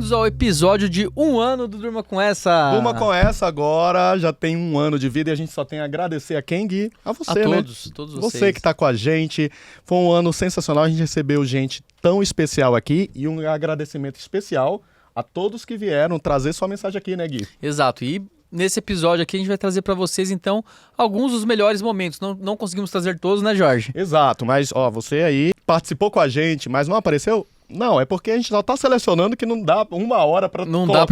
bem-vindos ao episódio de 1 ano do Durma Com Essa. Durma Com Essa agora já tem 1 ano de vida e a gente só tem a agradecer a quem, Gui? A você, a né? todos vocês. Você que tá com a gente. Foi um ano sensacional, a gente recebeu gente tão especial aqui e um agradecimento especial a todos que vieram trazer sua mensagem aqui, né, Gui? Exato, e nesse episódio aqui a gente vai trazer para vocês, então, alguns dos melhores momentos. Não conseguimos trazer todos, né, Jorge? Exato, mas ó, você aí participou com a gente, mas não apareceu? Não, é porque a gente só tá selecionando que não dá 1 hora pra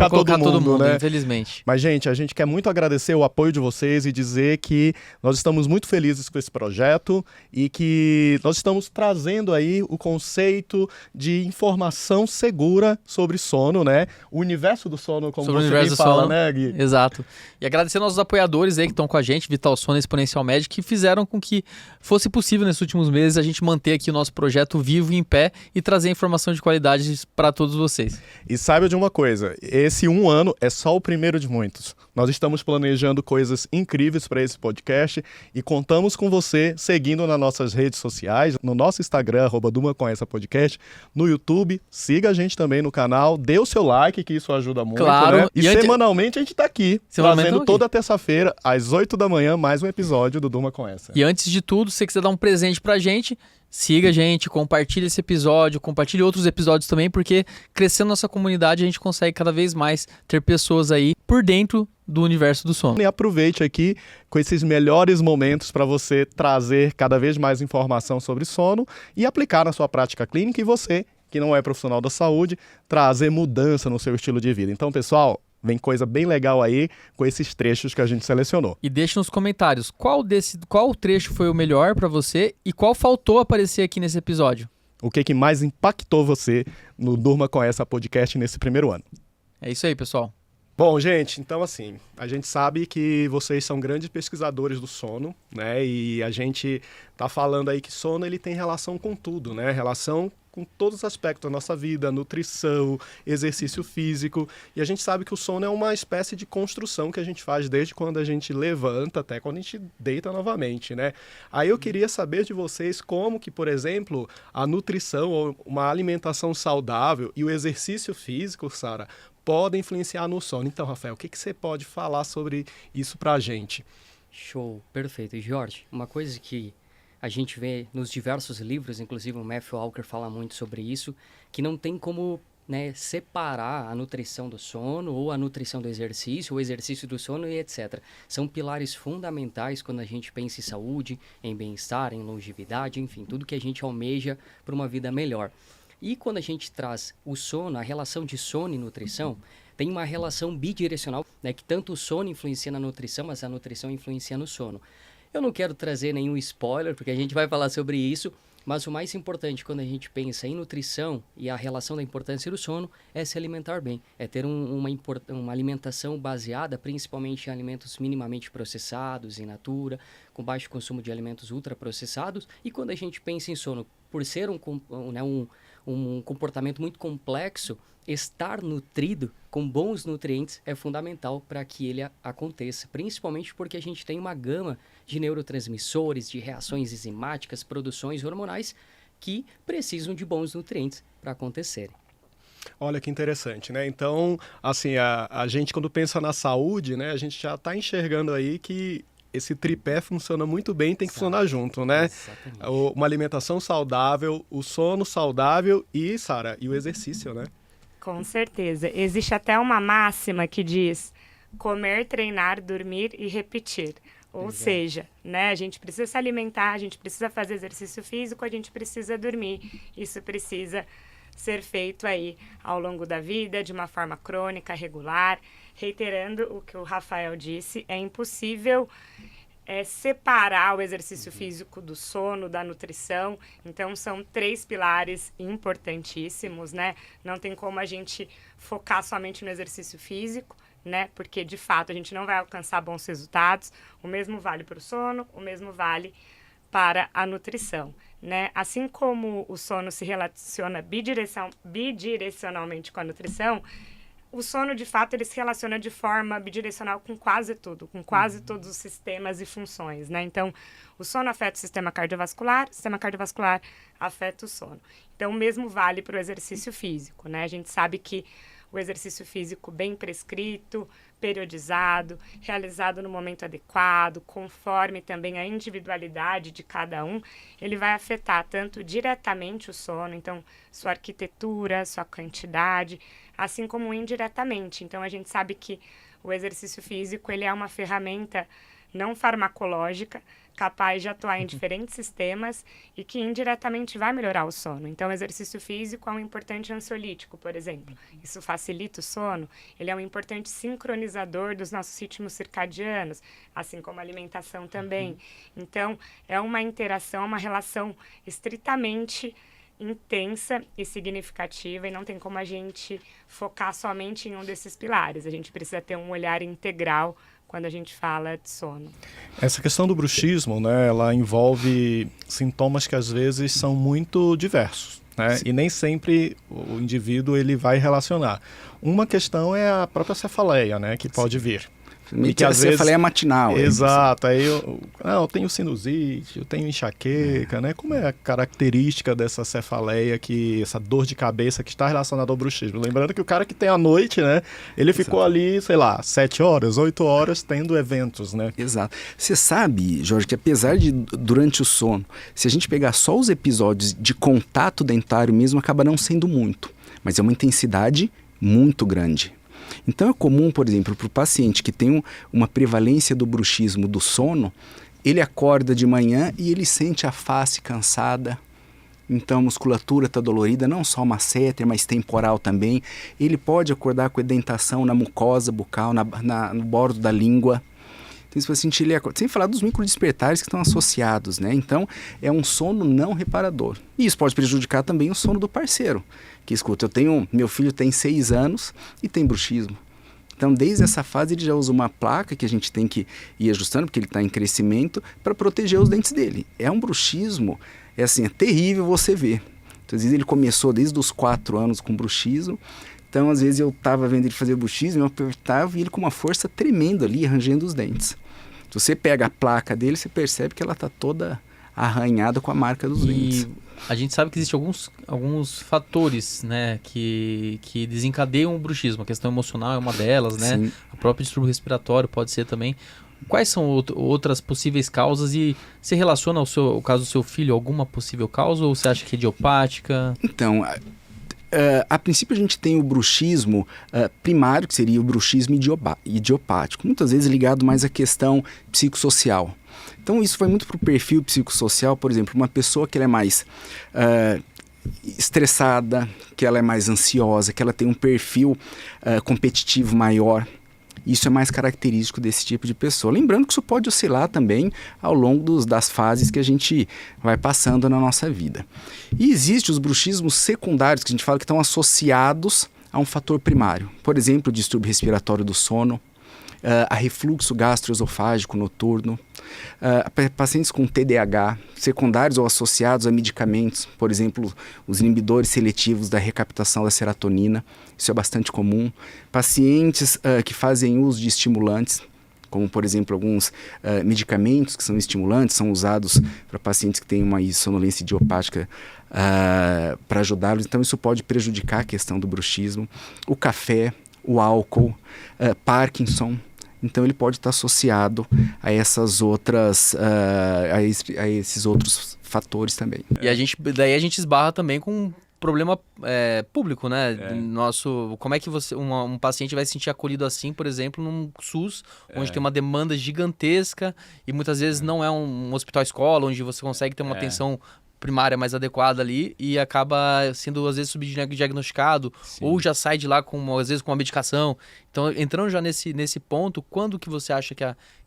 colocar todo mundo, né? Infelizmente. Mas, gente, a gente quer muito agradecer o apoio de vocês e dizer que nós estamos muito felizes com esse projeto e que nós estamos trazendo aí o conceito de informação segura sobre sono, né? O universo do sono, como sobre você bem fala, né, Gui? Exato. E agradecer aos nossos apoiadores aí que estão com a gente, Vital Sono e Exponencial Med, que fizeram com que fosse possível nesses últimos meses a gente manter aqui o nosso projeto vivo e em pé e trazer informação de qualidade para todos vocês. E saiba de uma coisa, esse 1 ano é só o primeiro de muitos. Nós estamos planejando coisas incríveis para esse podcast e contamos com você seguindo nas nossas redes sociais, no nosso Instagram, @DurmaComEssaPodcast, no YouTube, siga a gente também no canal, dê o seu like, que isso ajuda muito, claro, né? E semanalmente a gente tá aqui, trazendo toda terça-feira, às 8 da manhã, mais um episódio do Durma Com Essa. E antes de tudo, se você quiser dar um presente pra gente, siga a gente, compartilhe esse episódio, compartilhe outros episódios também, porque crescendo nossa comunidade a gente consegue cada vez mais ter pessoas aí por dentro do universo do sono. E aproveite aqui com esses melhores momentos para você trazer cada vez mais informação sobre sono e aplicar na sua prática clínica e você, que não é profissional da saúde, trazer mudança no seu estilo de vida. Então, pessoal, vem coisa bem legal aí com esses trechos que a gente selecionou. E deixe nos comentários qual trecho foi o melhor para você e qual faltou aparecer aqui nesse episódio. O que mais impactou você no Durma Com Essa podcast nesse primeiro ano? É isso aí, pessoal. Bom, gente, então assim, a gente sabe que vocês são grandes pesquisadores do sono, né? E a gente tá falando aí que sono ele tem relação com tudo, né? Relação com todos os aspectos da nossa vida, nutrição, exercício físico. E a gente sabe que o sono é uma espécie de construção que a gente faz desde quando a gente levanta até quando a gente deita novamente, né? Aí eu queria saber de vocês como que, por exemplo, a nutrição ou uma alimentação saudável e o exercício físico, Sara, podem influenciar no sono. Então, Rafael, o que você pode falar sobre isso pra gente? Show, perfeito. E Jorge, uma coisa que a gente vê nos diversos livros, inclusive o Matthew Walker fala muito sobre isso, que não tem como, né, separar a nutrição do sono ou a nutrição do exercício, o exercício do sono e etc. São pilares fundamentais quando a gente pensa em saúde, em bem-estar, em longevidade, enfim, tudo que a gente almeja para uma vida melhor. E quando a gente traz o sono, a relação de sono e nutrição, tem uma relação bidirecional, né, que tanto o sono influencia na nutrição, mas a nutrição influencia no sono. Eu não quero trazer nenhum spoiler, porque a gente vai falar sobre isso, mas o mais importante quando a gente pensa em nutrição e a relação da importância do sono é se alimentar bem, é ter uma alimentação baseada principalmente em alimentos minimamente processados, in natura, com baixo consumo de alimentos ultraprocessados. E quando a gente pensa em sono, por ser um comportamento muito complexo, estar nutrido com bons nutrientes é fundamental para que ele aconteça, principalmente porque a gente tem uma gama de neurotransmissores, de reações enzimáticas, produções hormonais que precisam de bons nutrientes para acontecerem. Olha que interessante, né? Então, assim, a gente quando pensa na saúde, né, a gente já está enxergando aí que esse tripé funciona muito bem, tem que funcionar junto, né? Exatamente. Uma alimentação saudável, o sono saudável e, Sara, e o exercício, né? Com certeza. Existe até uma máxima que diz comer, treinar, dormir e repetir. Ou seja, né, a gente precisa se alimentar, a gente precisa fazer exercício físico, a gente precisa dormir. Isso precisa ser feito aí ao longo da vida, de uma forma crônica, regular. Reiterando o que o Rafael disse, é impossível separar o exercício físico do sono, da nutrição. Então, são 3 pilares importantíssimos, né? Não tem como a gente focar somente no exercício físico, né? Porque, de fato, a gente não vai alcançar bons resultados. O mesmo vale para o sono, o mesmo vale para a nutrição, né? Assim como o sono se relaciona bidirecionalmente com a nutrição, o sono, de fato, ele se relaciona de forma bidirecional com quase tudo, com quase todos os sistemas e funções, né? Então, o sono afeta o sistema cardiovascular afeta o sono. Então, o mesmo vale para o exercício físico, né? A gente sabe que o exercício físico bem prescrito, periodizado, realizado no momento adequado, conforme também a individualidade de cada um, ele vai afetar tanto diretamente o sono, então sua arquitetura, sua quantidade, assim como indiretamente. Então a gente sabe que o exercício físico ele é uma ferramenta não farmacológica, capaz de atuar em diferentes sistemas e que indiretamente vai melhorar o sono. Então, o exercício físico é um importante ansiolítico, por exemplo. Isso facilita o sono. Ele é um importante sincronizador dos nossos ritmos circadianos, assim como a alimentação também. Então, é uma interação, uma relação estritamente intensa e significativa, e não tem como a gente focar somente em um desses pilares. A gente precisa ter um olhar integral quando a gente fala de sono. Essa questão do bruxismo, né, ela envolve sintomas que às vezes são muito diversos, né, e nem sempre o indivíduo ele vai relacionar. Uma questão é a própria cefaleia, né, que pode vir. E que às vezes cefaleia matinal. Exato. Aí eu tenho sinusite, eu tenho enxaqueca, né? Como é a característica dessa cefaleia, essa dor de cabeça que está relacionada ao bruxismo? Lembrando que o cara que tem à noite, né? Ele ficou ali, sei lá, 7 horas, 8 horas tendo eventos, né? Exato. Você sabe, Jorge, que apesar de durante o sono, se a gente pegar só os episódios de contato dentário mesmo, acaba não sendo muito. Mas é uma intensidade muito grande. Então é comum, por exemplo, para o paciente que tem uma prevalência do bruxismo do sono, ele acorda de manhã e ele sente a face cansada, então a musculatura está dolorida, não só masseter, mas temporal também. Ele pode acordar com edentação na mucosa bucal, no bordo da língua. Então esse paciente, ele acorda, sem falar dos microdespertares que estão associados, né? Então é um sono não reparador. E isso pode prejudicar também o sono do parceiro. Que escuta, meu filho tem 6 anos e tem bruxismo. Então, desde essa fase, ele já usa uma placa que a gente tem que ir ajustando, porque ele está em crescimento, para proteger os dentes dele. É um bruxismo, é terrível você ver. Então, às vezes ele começou desde os 4 anos com bruxismo. Então, às vezes eu estava vendo ele fazer bruxismo, eu apertava e ele com uma força tremenda ali, arranjando os dentes. Se você pega a placa dele, você percebe que ela está toda arranhada com a marca dos dentes. A gente sabe que existem alguns fatores, né, que desencadeiam o bruxismo. A questão emocional é uma delas, né? Sim. O próprio distúrbio respiratório pode ser também. Quais são outras possíveis causas e se relaciona ao caso do seu filho alguma possível causa ou você acha que é idiopática? Então, a princípio a gente tem o bruxismo primário, que seria o bruxismo idiopático, muitas vezes ligado mais à questão psicossocial. Então isso vai muito para o perfil psicossocial, por exemplo, uma pessoa que ela é mais estressada, que ela é mais ansiosa, que ela tem um perfil competitivo maior. Isso é mais característico desse tipo de pessoa. Lembrando que isso pode oscilar também ao longo das fases que a gente vai passando na nossa vida. E existem os bruxismos secundários, que a gente fala que estão associados a um fator primário. Por exemplo, o distúrbio respiratório do sono, a refluxo gastroesofágico noturno, pacientes com TDAH, secundários ou associados a medicamentos, por exemplo, os inibidores seletivos da recaptação da serotonina, isso é bastante comum. Pacientes que fazem uso de estimulantes, como por exemplo alguns medicamentos que são estimulantes, são usados para pacientes que têm uma sonolência idiopática para ajudá-los, então isso pode prejudicar a questão do bruxismo. O café, o álcool, Parkinson. Então ele pode estar associado a essas outras, a esses outros fatores também. E daí a gente esbarra também com um problema público, né? Como é que um paciente vai se sentir acolhido assim, por exemplo, num SUS, onde tem uma demanda gigantesca e muitas vezes não é um hospital-escola, onde você consegue ter uma atenção primária mais adequada ali e acaba sendo às vezes subdiagnosticado. Sim. Ou já sai de lá às vezes com uma medicação. Então, entrando já nesse ponto, quando que você acha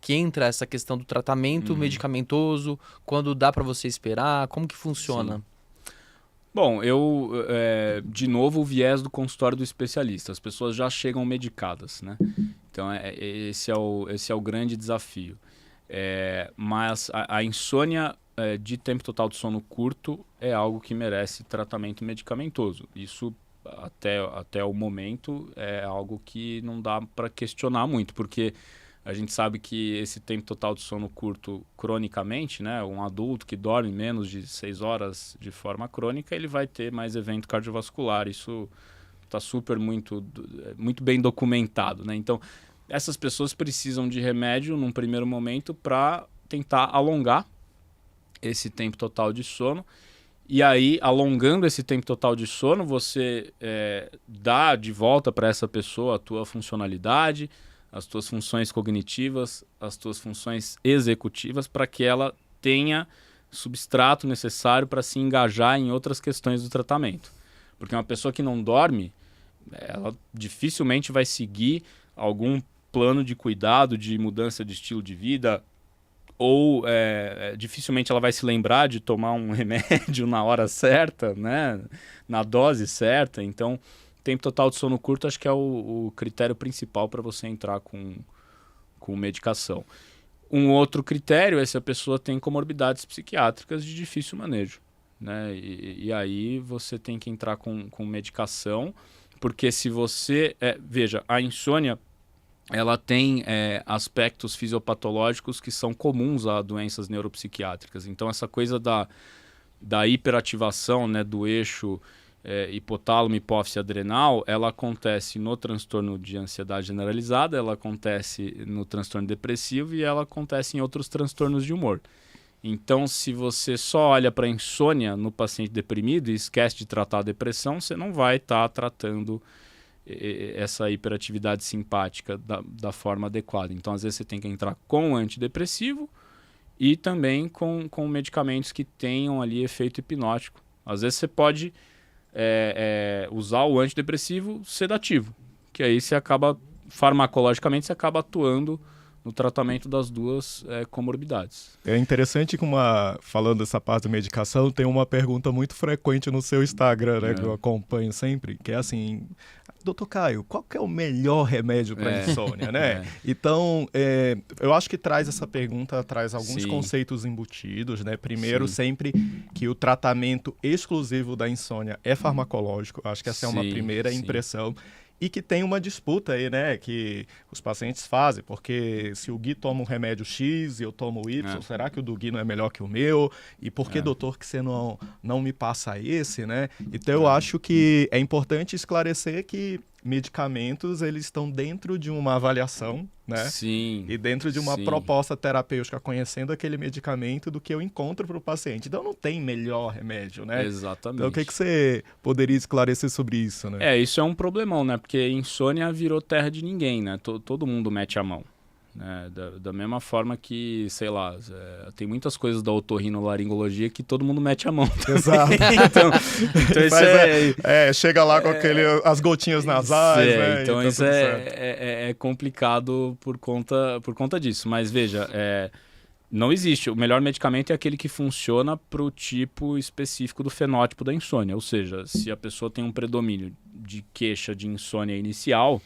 que entra essa questão do tratamento medicamentoso? Quando dá para você esperar? Como que funciona? Sim. Bom, de novo, o viés do consultório do especialista. As pessoas já chegam medicadas, né? Então, esse é o grande desafio. Mas a insônia de tempo total de sono curto é algo que merece tratamento medicamentoso. Isso, até o momento, é algo que não dá para questionar muito, porque a gente sabe que esse tempo total de sono curto cronicamente, né, um adulto que dorme menos de 6 horas de forma crônica, ele vai ter mais evento cardiovascular. Isso está muito bem documentado, né? Então, essas pessoas precisam de remédio num primeiro momento para tentar alongar esse tempo total de sono. E aí, alongando esse tempo total de sono, você dá de volta para essa pessoa a tua funcionalidade, as tuas funções cognitivas, as tuas funções executivas, para que ela tenha substrato necessário para se engajar em outras questões do tratamento. Porque uma pessoa que não dorme, ela dificilmente vai seguir algum plano de cuidado, de mudança de estilo de vida, ou dificilmente ela vai se lembrar de tomar um remédio na hora certa, né? Na dose certa. Então, tempo total de sono curto acho que é o critério principal para você entrar com medicação. Um outro critério é se a pessoa tem comorbidades psiquiátricas de difícil manejo, né? E aí você tem que entrar com medicação, porque se você... veja, a insônia ela tem aspectos fisiopatológicos que são comuns a doenças neuropsiquiátricas. Então, essa coisa da hiperativação, né, do eixo hipotálamo, hipófise adrenal, ela acontece no transtorno de ansiedade generalizada, ela acontece no transtorno depressivo e ela acontece em outros transtornos de humor. Então, se você só olha para a insônia no paciente deprimido e esquece de tratar a depressão, você não vai estar tratando essa hiperatividade simpática da forma adequada. Então, às vezes, você tem que entrar com antidepressivo e também com medicamentos que tenham ali efeito hipnótico. Às vezes, você pode usar o antidepressivo sedativo, que aí você acaba, farmacologicamente, você acaba atuando no tratamento das duas comorbidades. É interessante que falando dessa parte da medicação, tem uma pergunta muito frequente no seu Instagram, né, que eu acompanho sempre, que é assim: Dr. Caio, qual que é o melhor remédio para insônia, né? Então, eu acho que essa pergunta traz alguns conceitos embutidos, né? Primeiro, sempre que o tratamento exclusivo da insônia é farmacológico. Acho que essa é uma primeira impressão. E que tem uma disputa aí, né, que os pacientes fazem, porque se o Gui toma um remédio X e eu tomo o Y, será que o do Gui não é melhor que o meu? E por que, doutor, que você não me passa esse, né? Então eu acho que é importante esclarecer que medicamentos, eles estão dentro de uma avaliação, né? Sim. E dentro de uma proposta terapêutica, conhecendo aquele medicamento do que eu encontro para o paciente. Então não tem melhor remédio, né? Exatamente. Então o que você poderia esclarecer sobre isso, né? Isso é um problemão, né? Porque insônia virou terra de ninguém, né? Todo mundo mete a mão. Né? Da mesma forma que, sei lá, tem muitas coisas da otorrinolaringologia que todo mundo mete a mão. Exato. então isso chega lá com as gotinhas nasais, né? Então isso é complicado por conta disso. Mas veja, não existe. O melhor medicamento é aquele que funciona para o tipo específico do fenótipo da insônia. Ou seja, se a pessoa tem um predomínio de queixa de insônia inicial,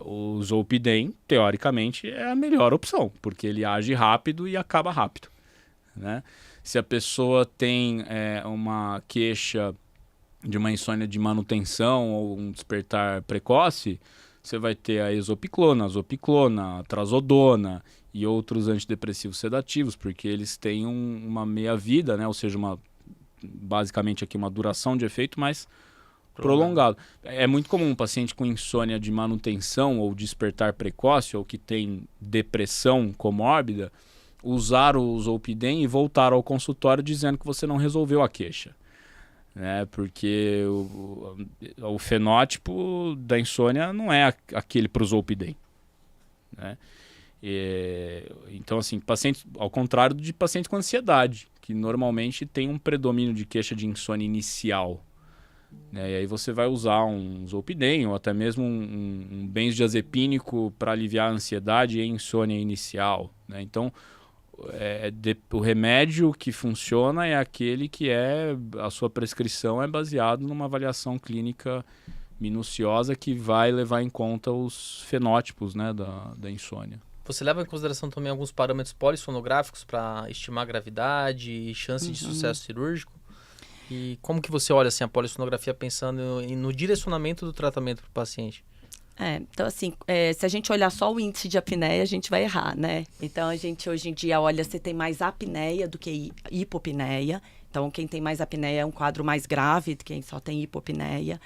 o Zolpidem, teoricamente, é a melhor opção, porque ele age rápido e acaba rápido, né? Se a pessoa tem uma queixa de uma insônia de manutenção ou um despertar precoce, você vai ter a exopiclona, a zopiclona, a trazodona e outros antidepressivos sedativos, porque eles têm uma meia-vida, né? Ou seja, basicamente aqui uma duração de efeito mais prolongado. É muito comum um paciente com insônia de manutenção ou despertar precoce ou que tem depressão comórbida usar o Zolpidem e voltar ao consultório dizendo que você não resolveu a queixa, né? Porque o fenótipo da insônia não é aquele para o Zolpidem, né? Então, assim, pacientes, ao contrário de pacientes com ansiedade, que normalmente tem um predomínio de queixa de insônia inicial, né? E aí você vai usar um Zolpidem ou até mesmo um benzodiazepínico para aliviar a ansiedade e insônia inicial, né? Então, o remédio que funciona é aquele que a sua prescrição é baseado numa avaliação clínica minuciosa que vai levar em conta os fenótipos, né, da insônia. Você leva em consideração também alguns parâmetros polissonográficos para estimar a gravidade e chance de sucesso cirúrgico? E como que você olha assim, a polissonografia pensando no direcionamento do tratamento para o paciente? Então assim, se a gente olhar só o índice de apneia, a gente vai errar, né? Então a gente hoje em dia olha se tem mais apneia do que hipopneia. Então quem tem mais apneia é um quadro mais grave do que quem só tem hipopneia.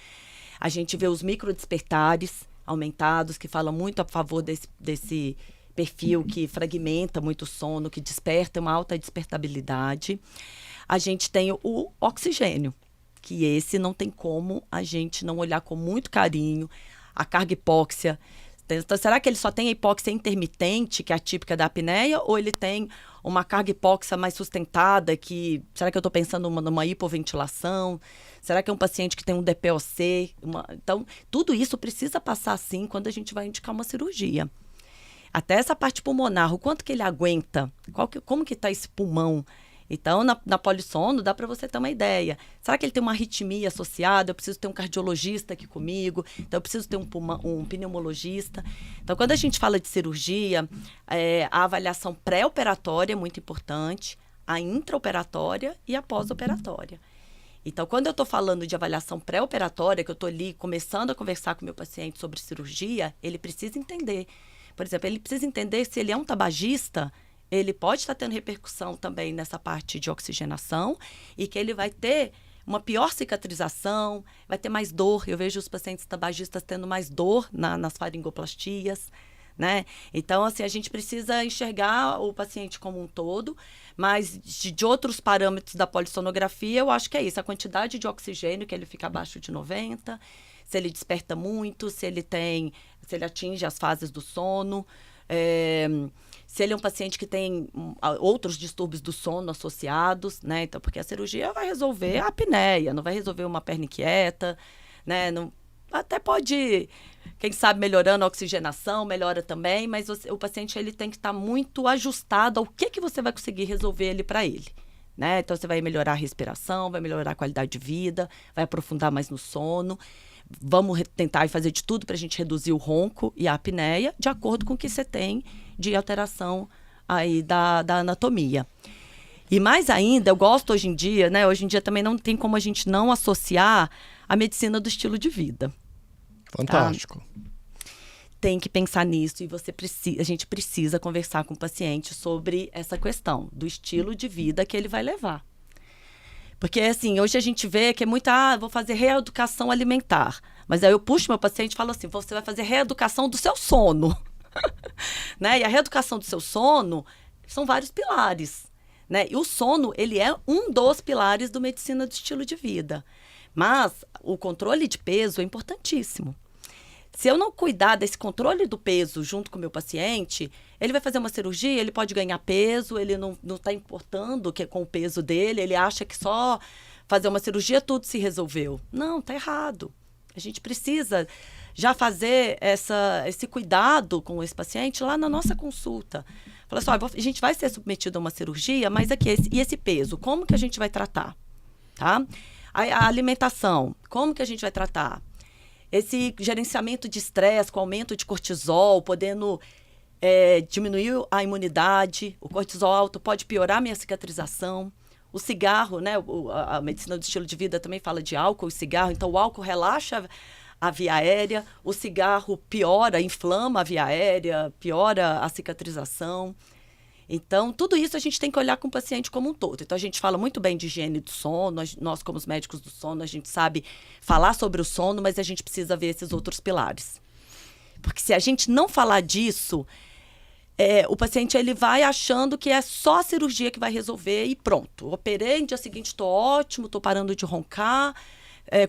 A gente vê os microdespertares aumentados, que falam muito a favor desse perfil que fragmenta muito o sono, que desperta uma alta despertabilidade. A gente tem o oxigênio, que esse não tem como a gente não olhar com muito carinho. A carga hipóxia. Então, será que ele só tem a hipóxia intermitente, que é a típica da apneia, ou ele tem uma carga hipóxia mais sustentada, será que eu estou pensando numa hipoventilação? Será que é um paciente que tem um DPOC? Então, tudo isso precisa passar, sim, quando a gente vai indicar uma cirurgia. Até essa parte pulmonar, o quanto que ele aguenta, como que está esse pulmão? Então, na polissono, dá para você ter uma ideia. Será que ele tem uma arritmia associada? Eu preciso ter um cardiologista aqui comigo. Então, eu preciso ter um pneumologista. Então, quando a gente fala de cirurgia, a avaliação pré-operatória é muito importante, a intraoperatória e a pós-operatória. Então, quando eu estou falando de avaliação pré-operatória, que eu estou ali começando a conversar com o meu paciente sobre cirurgia, ele precisa entender. Por exemplo, ele precisa entender se ele é um tabagista, ele pode estar tendo repercussão também nessa parte de oxigenação e que ele vai ter uma pior cicatrização, vai ter mais dor. Eu vejo os pacientes tabagistas tendo mais dor nas faringoplastias, né? Então, assim, a gente precisa enxergar o paciente como um todo, mas de outros parâmetros da polissonografia, eu acho que é isso, a quantidade de oxigênio, que ele fica abaixo de 90, se ele desperta muito, se ele atinge as fases do sono, se ele é um paciente que tem outros distúrbios do sono associados, né? Então, porque a cirurgia vai resolver a apneia, não vai resolver uma perna inquieta, né? Não, até pode, quem sabe, melhorando a oxigenação, melhora também, mas o paciente ele tem que estar muito ajustado ao que você vai conseguir resolver ele para ele, né? Então, você vai melhorar a respiração, vai melhorar a qualidade de vida, vai aprofundar mais no sono. Vamos tentar fazer de tudo para a gente reduzir o ronco e a apneia, de acordo com o que você tem de alteração aí da anatomia. E mais ainda, eu gosto hoje em dia, né? Hoje em dia também não tem como a gente não associar a medicina do estilo de vida. Fantástico. Tá? Tem que pensar nisso e a gente precisa conversar com o paciente sobre essa questão do estilo de vida que ele vai levar. Porque, assim, hoje a gente vê que é muito, vou fazer reeducação alimentar. Mas aí eu puxo meu paciente e falo assim, você vai fazer reeducação do seu sono. Né? E a reeducação do seu sono são vários pilares. Né? E o sono, ele é um dos pilares do medicina do estilo de vida. Mas o controle de peso é importantíssimo. Se eu não cuidar desse controle do peso junto com o meu paciente, ele vai fazer uma cirurgia, ele pode ganhar peso, ele não está importando com o peso dele, ele acha que só fazer uma cirurgia tudo se resolveu. Não, está errado. A gente precisa já fazer esse cuidado com esse paciente lá na nossa consulta. Fala assim, a gente vai ser submetido a uma cirurgia, mas aqui, e esse peso, como que a gente vai tratar? Tá? A alimentação, como que a gente vai tratar? Esse gerenciamento de estresse com aumento de cortisol, podendo diminuir a imunidade. O cortisol alto pode piorar a minha cicatrização. O cigarro, né? A medicina do estilo de vida também fala de álcool e cigarro. Então, o álcool relaxa a via aérea. O cigarro inflama a via aérea, piora a cicatrização. Então, tudo isso a gente tem que olhar com o paciente como um todo. Então, a gente fala muito bem de higiene do sono, nós como os médicos do sono, a gente sabe falar sobre o sono, mas a gente precisa ver esses outros pilares. Porque se a gente não falar disso, o paciente ele vai achando que é só a cirurgia que vai resolver e pronto. Operei, no dia seguinte estou ótimo, estou parando de roncar,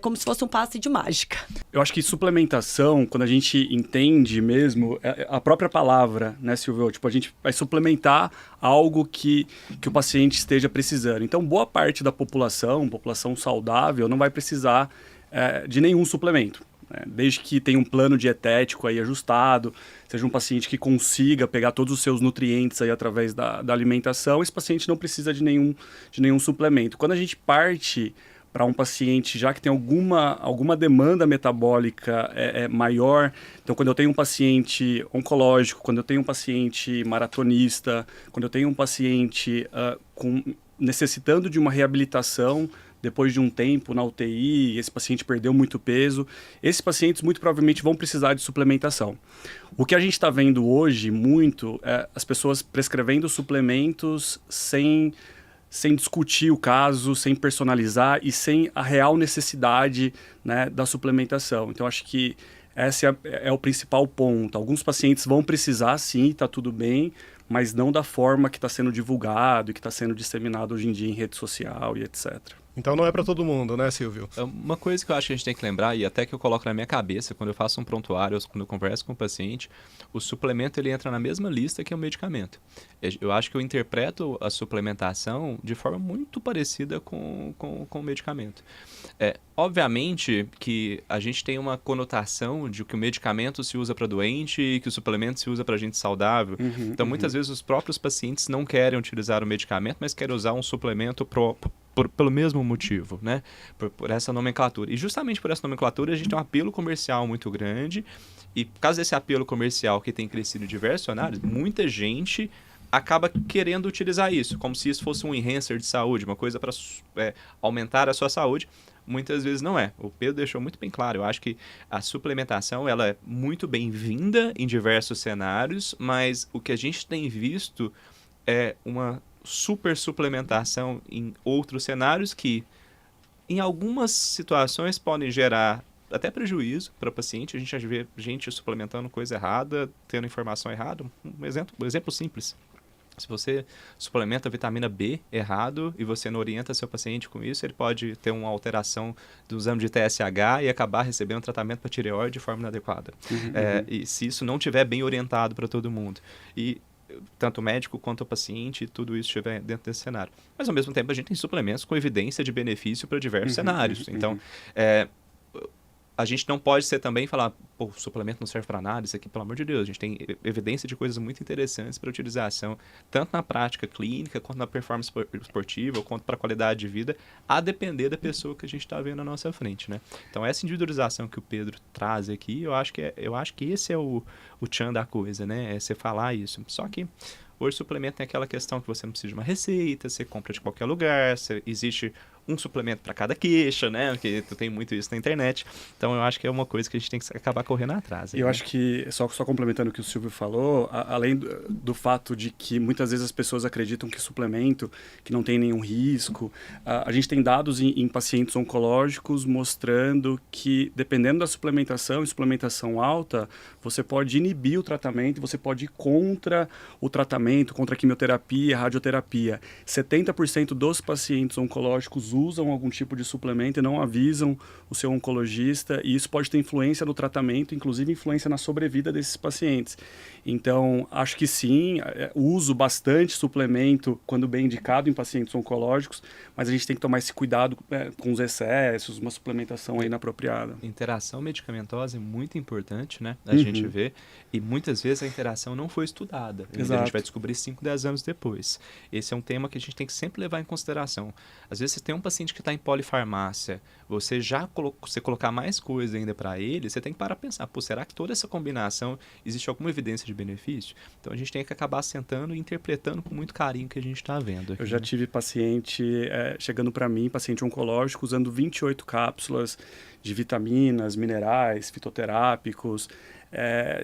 como se fosse um passe de mágica. Eu acho que suplementação, quando a gente entende mesmo, a própria palavra, né, Silvio? Tipo, a gente vai suplementar algo que o paciente esteja precisando. Então, boa parte da população saudável, não vai precisar de nenhum suplemento. Né? Desde que tenha um plano dietético aí ajustado, seja um paciente que consiga pegar todos os seus nutrientes aí através da alimentação, esse paciente não precisa de nenhum suplemento. Quando a gente parte para um paciente já que tem alguma demanda metabólica maior. Então, quando eu tenho um paciente oncológico, quando eu tenho um paciente maratonista, quando eu tenho um paciente necessitando de uma reabilitação depois de um tempo na UTI, esse paciente perdeu muito peso, esses pacientes muito provavelmente vão precisar de suplementação. O que a gente está vendo hoje muito é as pessoas prescrevendo suplementos sem sem discutir o caso, sem personalizar e sem a real necessidade, né, da suplementação. Então, acho que esse é o principal ponto. Alguns pacientes vão precisar, sim, está tudo bem, mas não da forma que está sendo divulgado e que está sendo disseminado hoje em dia em rede social e etc. Então não é para todo mundo, né, Silvio? Uma coisa que eu acho que a gente tem que lembrar, e até que eu coloco na minha cabeça, quando eu faço um prontuário, ou quando eu converso com o paciente, o suplemento ele entra na mesma lista que o medicamento. Eu acho que eu interpreto a suplementação de forma muito parecida com o medicamento. Obviamente que a gente tem uma conotação de que o medicamento se usa para doente e que o suplemento se usa para gente saudável. Então, muitas vezes, os próprios pacientes não querem utilizar o medicamento, mas querem usar um suplemento pelo mesmo motivo, né? Por essa nomenclatura. E justamente por essa nomenclatura, a gente tem um apelo comercial muito grande. E por causa desse apelo comercial que tem crescido em diversos cenários, muita gente acaba querendo utilizar isso, como se isso fosse um enhancer de saúde, uma coisa para aumentar a sua saúde. Muitas vezes não é. O Pedro deixou muito bem claro. Eu acho que a suplementação ela é muito bem-vinda em diversos cenários, mas o que a gente tem visto é uma super suplementação em outros cenários que, em algumas situações, podem gerar até prejuízo para o paciente. A gente já vê gente suplementando coisa errada, tendo informação errada. Um exemplo simples. Se você suplementa a vitamina B errado e você não orienta seu paciente com isso, ele pode ter uma alteração do exame de TSH e acabar recebendo um tratamento para tireoide de forma inadequada. E se isso não estiver bem orientado para todo mundo. E tanto o médico quanto o paciente, tudo isso estiver dentro desse cenário. Mas, ao mesmo tempo, a gente tem suplementos com evidência de benefício para diversos cenários. Então, a gente não pode ser também falar, pô, o suplemento não serve para nada, isso aqui, pelo amor de Deus. A gente tem evidência de coisas muito interessantes para utilização, tanto na prática clínica, quanto na performance esportiva, quanto para a qualidade de vida, a depender da pessoa que a gente está vendo na nossa frente, né? Então, essa individualização que o Pedro traz aqui, eu acho que esse é o tchan da coisa, né? É você falar isso. Só que hoje o suplemento tem aquela questão que você não precisa de uma receita, você compra de qualquer lugar, existe um suplemento para cada queixa, né? Porque tu tem muito isso na internet. Então, eu acho que é uma coisa que a gente tem que acabar correndo atrás. Eu acho que, só complementando o que o Silvio falou, além do fato de que muitas vezes as pessoas acreditam que suplemento, que não tem nenhum risco, a gente tem dados em pacientes oncológicos mostrando que, dependendo da suplementação, e suplementação alta, você pode inibir o tratamento, você pode ir contra o tratamento, contra a quimioterapia, a radioterapia. 70% dos pacientes oncológicos usam algum tipo de suplemento e não avisam o seu oncologista, e isso pode ter influência no tratamento, inclusive influência na sobrevida desses pacientes. Então, acho que sim, uso bastante suplemento quando bem indicado em pacientes oncológicos, mas a gente tem que tomar esse cuidado com os excessos, uma suplementação aí inapropriada. Interação medicamentosa é muito importante, né? A gente vê, e muitas vezes a interação não foi estudada. A gente vai descobrir 5, 10 anos depois. Esse é um tema que a gente tem que sempre levar em consideração. Às vezes você tem um paciente que está em polifarmácia, você colocar mais coisa ainda para ele, você tem que parar a pensar, pô, será que toda essa combinação existe alguma evidência de benefício? Então a gente tem que acabar sentando e interpretando com muito carinho o que a gente está vendo aqui. Eu já tive paciente chegando para mim, paciente oncológico, usando 28 cápsulas de vitaminas, minerais, fitoterápicos,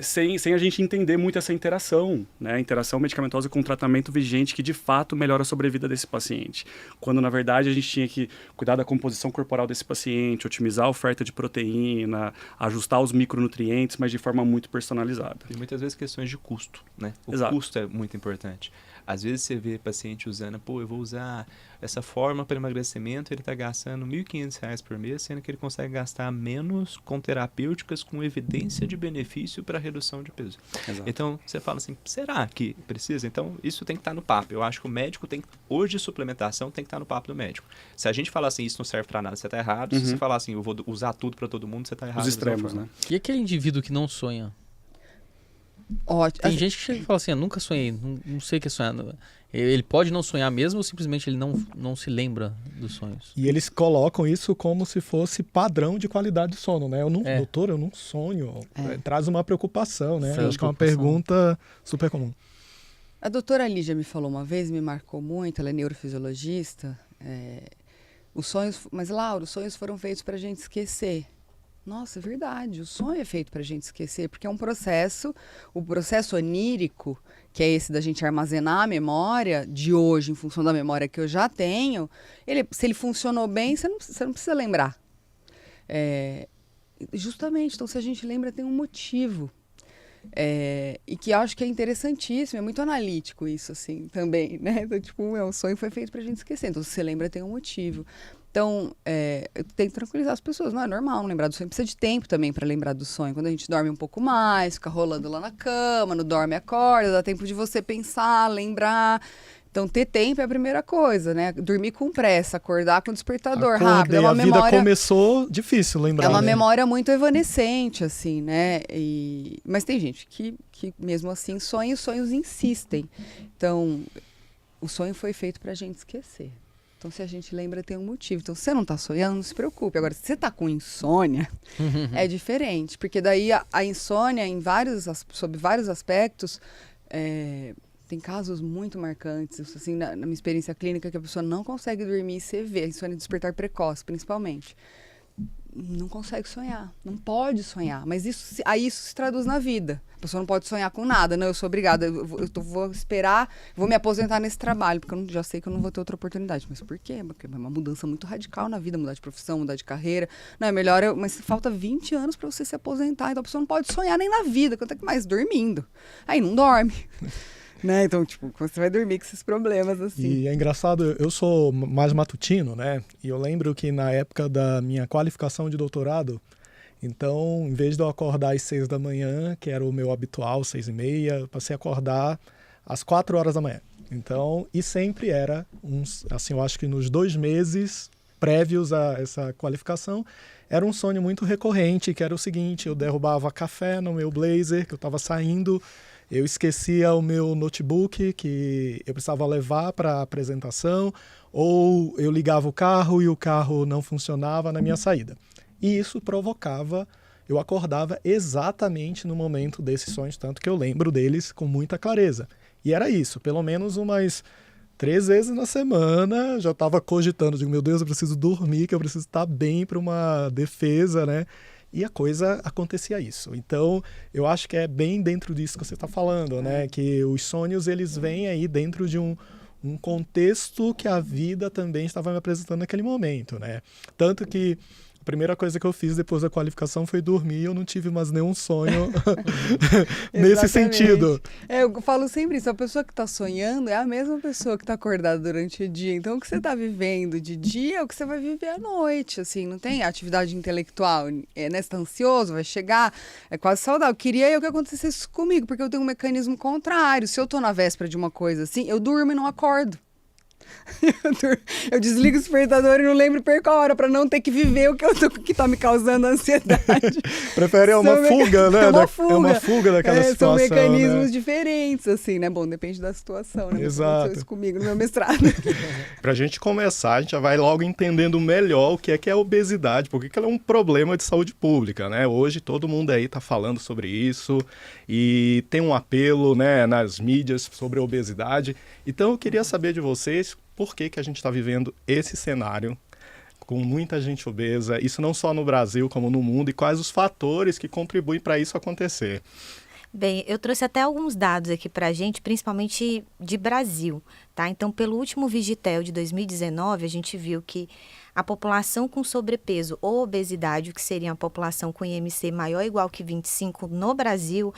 sem a gente entender muito essa interação, né? A interação medicamentosa com o tratamento vigente que de fato melhora a sobrevida desse paciente. Quando na verdade a gente tinha que cuidar da composição corporal desse paciente, otimizar a oferta de proteína, ajustar os micronutrientes, mas de forma muito personalizada. E muitas vezes questões de custo, né? O Exato. Custo é muito importante. Às vezes você vê paciente usando, pô, eu vou usar essa forma para emagrecimento, ele está gastando R$ 1.500 por mês, sendo que ele consegue gastar menos com terapêuticas com evidência de benefício para redução de peso. Exato. Então, você fala assim, será que precisa? Então, isso tem que estar no papo. Eu acho que o médico hoje, suplementação tem que estar no papo do médico. Se a gente falar assim, isso não serve para nada, você está errado. Se você falar assim, eu vou usar tudo para todo mundo, você está errado. Os extremos, né? E aquele indivíduo que não sonha? Ótimo. Tem gente que chega e fala assim, eu nunca sonhei, não sei o que é sonhar. Ele pode não sonhar mesmo ou simplesmente ele não se lembra dos sonhos? E eles colocam isso como se fosse padrão de qualidade de sono, né? Doutor, eu não sonho. Traz uma preocupação, né? Acho que é uma pergunta super comum. A doutora Lígia me falou uma vez, me marcou muito, ela é neurofisiologista. Os sonhos, mas Laura, os sonhos foram feitos para a gente esquecer. Nossa, é verdade. O sonho é feito pra gente esquecer, porque é um processo, o processo onírico, que é esse da gente armazenar a memória de hoje em função da memória que eu já tenho, se ele funcionou bem, você não precisa lembrar. Justamente, então se a gente lembra, tem um motivo. E que eu acho que é interessantíssimo, é muito analítico isso, assim, também, né? Então, tipo, o sonho foi feito pra gente esquecer. Então, se você lembra, tem um motivo. Então, eu tenho que tranquilizar as pessoas. Não é normal não lembrar do sonho. Precisa de tempo também para lembrar do sonho. Quando a gente dorme um pouco mais, fica rolando lá na cama, não dorme, acorda, dá tempo de você pensar, lembrar. Então, ter tempo é a primeira coisa, né? Dormir com pressa, acordar com despertador rápido. É uma memória... A vida começou difícil lembrar. É uma memória muito evanescente, assim, né? Mas tem gente que mesmo assim, sonha e os sonhos insistem. Então, o sonho foi feito pra gente esquecer. Então, se a gente lembra, tem um motivo. Então, se você não tá sonhando, não se preocupe. Agora, se você tá com insônia, é diferente. Porque daí a insônia, sob vários aspectos, tem casos muito marcantes. Assim, na minha experiência clínica, que a pessoa não consegue dormir e você vê. A insônia de despertar precoce, principalmente. Não consegue sonhar, não pode sonhar, mas isso se traduz na vida. A pessoa não pode sonhar com nada, não, eu sou obrigada, eu vou esperar, vou me aposentar nesse trabalho, porque eu já sei que eu não vou ter outra oportunidade. Mas por quê? Porque é uma mudança muito radical na vida, mudar de profissão, mudar de carreira. Não, é melhor, mas falta 20 anos para você se aposentar, então a pessoa não pode sonhar nem na vida, quanto é que mais dormindo. Aí não dorme. Né? Então, tipo, você vai dormir com esses problemas, assim. E é engraçado, eu sou mais matutino, né? E eu lembro que na época da minha qualificação de doutorado, então, em vez de eu acordar às 6 da manhã, que era o meu habitual, 6h30, eu passei a acordar às 4 horas da manhã. Então, e sempre era, assim, eu acho que nos 2 meses prévios a essa qualificação, era um sonho muito recorrente, que era o seguinte: eu derrubava café no meu blazer, que eu estava saindo, eu esquecia o meu notebook que eu precisava levar para a apresentação, ou eu ligava o carro e o carro não funcionava na minha saída. E isso provocava, eu acordava exatamente no momento desses sonhos, tanto que eu lembro deles com muita clareza. E era isso, pelo menos umas 3 vezes na semana, já estava cogitando, digo, meu Deus, eu preciso dormir, que eu preciso estar bem para uma defesa, né? E a coisa acontecia isso. Então, eu acho que é bem dentro disso que você está falando, né? Que os sonhos, eles vêm aí dentro de um contexto que a vida também estava me apresentando naquele momento, né? Tanto que a primeira coisa que eu fiz depois da qualificação foi dormir, eu não tive mais nenhum sonho nesse sentido. Eu falo sempre isso, a pessoa que está sonhando é a mesma pessoa que está acordada durante o dia. Então, o que você está vivendo de dia é o que você vai viver à noite, assim, não tem atividade intelectual, né? Você está ansioso, vai chegar, é quase saudável. Queria eu que acontecesse isso comigo, porque eu tenho um mecanismo contrário. Se eu estou na véspera de uma coisa assim, eu durmo e não acordo. Eu desligo o despertador e não lembro perco a hora para não ter que viver o que tá me causando ansiedade. Prefere uma fuga, né? É uma fuga daquela situação. São mecanismos diferentes, assim, né? Bom, depende da situação, né? Exato. Isso comigo no meu mestrado. Pra gente começar, a gente já vai logo entendendo melhor o que é a obesidade, porque ela é um problema de saúde pública, né? Hoje todo mundo aí tá falando sobre isso e tem um apelo, né, nas mídias sobre a obesidade. Então eu queria saber de vocês por que a gente está vivendo esse cenário com muita gente obesa, isso não só no Brasil como no mundo, e quais os fatores que contribuem para isso acontecer. Bem, eu trouxe até alguns dados aqui para a gente, principalmente de Brasil, tá? Então, pelo último Vigitel de 2019, a gente viu que a população com sobrepeso ou obesidade, o que seria a população com IMC maior ou igual que 25 no Brasil,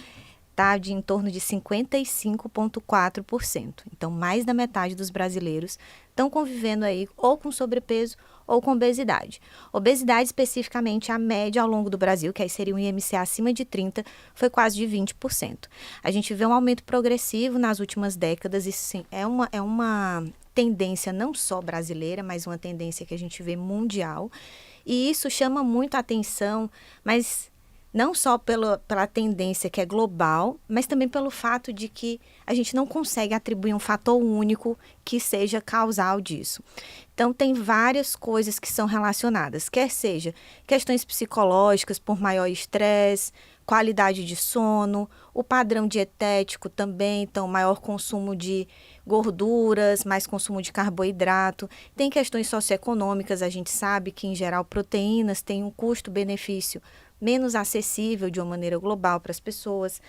está de em torno de 55,4%. Então, mais da metade dos brasileiros estão convivendo aí ou com sobrepeso ou com obesidade. Obesidade, especificamente, a média ao longo do Brasil, que aí seria um IMC acima de 30, foi quase de 20%. A gente vê um aumento progressivo nas últimas décadas, isso sim, é uma tendência não só brasileira, mas uma tendência que a gente vê mundial. E isso chama muito a atenção, mas não só pela tendência que é global, mas também pelo fato de que a gente não consegue atribuir um fator único que seja causal disso. Então, tem várias coisas que são relacionadas, quer seja questões psicológicas por maior estresse, qualidade de sono, o padrão dietético também, então maior consumo de gorduras, mais consumo de carboidrato. Tem questões socioeconômicas, a gente sabe que, em geral, proteínas têm um custo-benefício menos acessível de uma maneira global para as pessoas.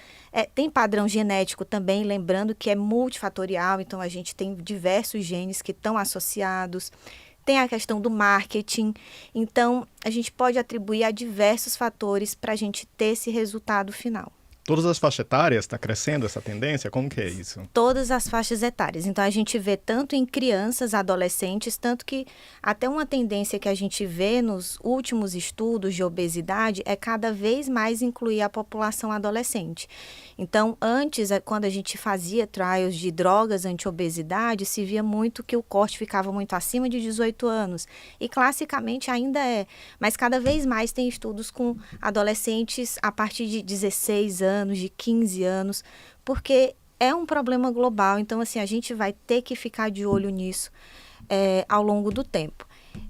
Tem padrão genético também, lembrando que é multifatorial, então a gente tem diversos genes que estão associados. Tem a questão do marketing, então a gente pode atribuir a diversos fatores para a gente ter esse resultado final. Todas as faixas etárias, está crescendo essa tendência? Como que é isso? Todas as faixas etárias. Então, a gente vê tanto em crianças, adolescentes, tanto que até uma tendência que a gente vê nos últimos estudos de obesidade é cada vez mais incluir a população adolescente. Então, antes, quando a gente fazia trials de drogas anti-obesidade, se via muito que o corte ficava muito acima de 18 anos. E, classicamente, ainda é. Mas, cada vez mais tem estudos com adolescentes a partir de 16 anos, de 15 anos, porque é um problema global. Então, assim, a gente vai ter que ficar de olho nisso ao longo do tempo.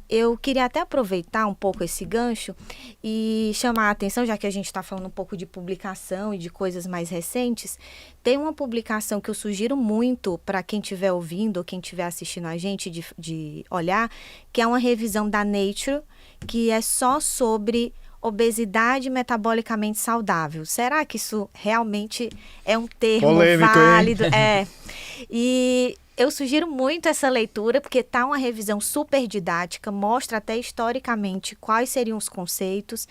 Eu queria até aproveitar um pouco esse gancho e chamar a atenção, já que a gente está falando um pouco de publicação e de coisas mais recentes. Tem uma publicação que eu sugiro muito para quem estiver ouvindo ou quem estiver assistindo a gente de olhar, que é uma revisão da Nature, que é só sobre obesidade metabolicamente saudável. Será que isso realmente é um termo polêmico, válido? Hein? E eu sugiro muito essa leitura, porque está uma revisão super didática, mostra até historicamente quais seriam os conceitos,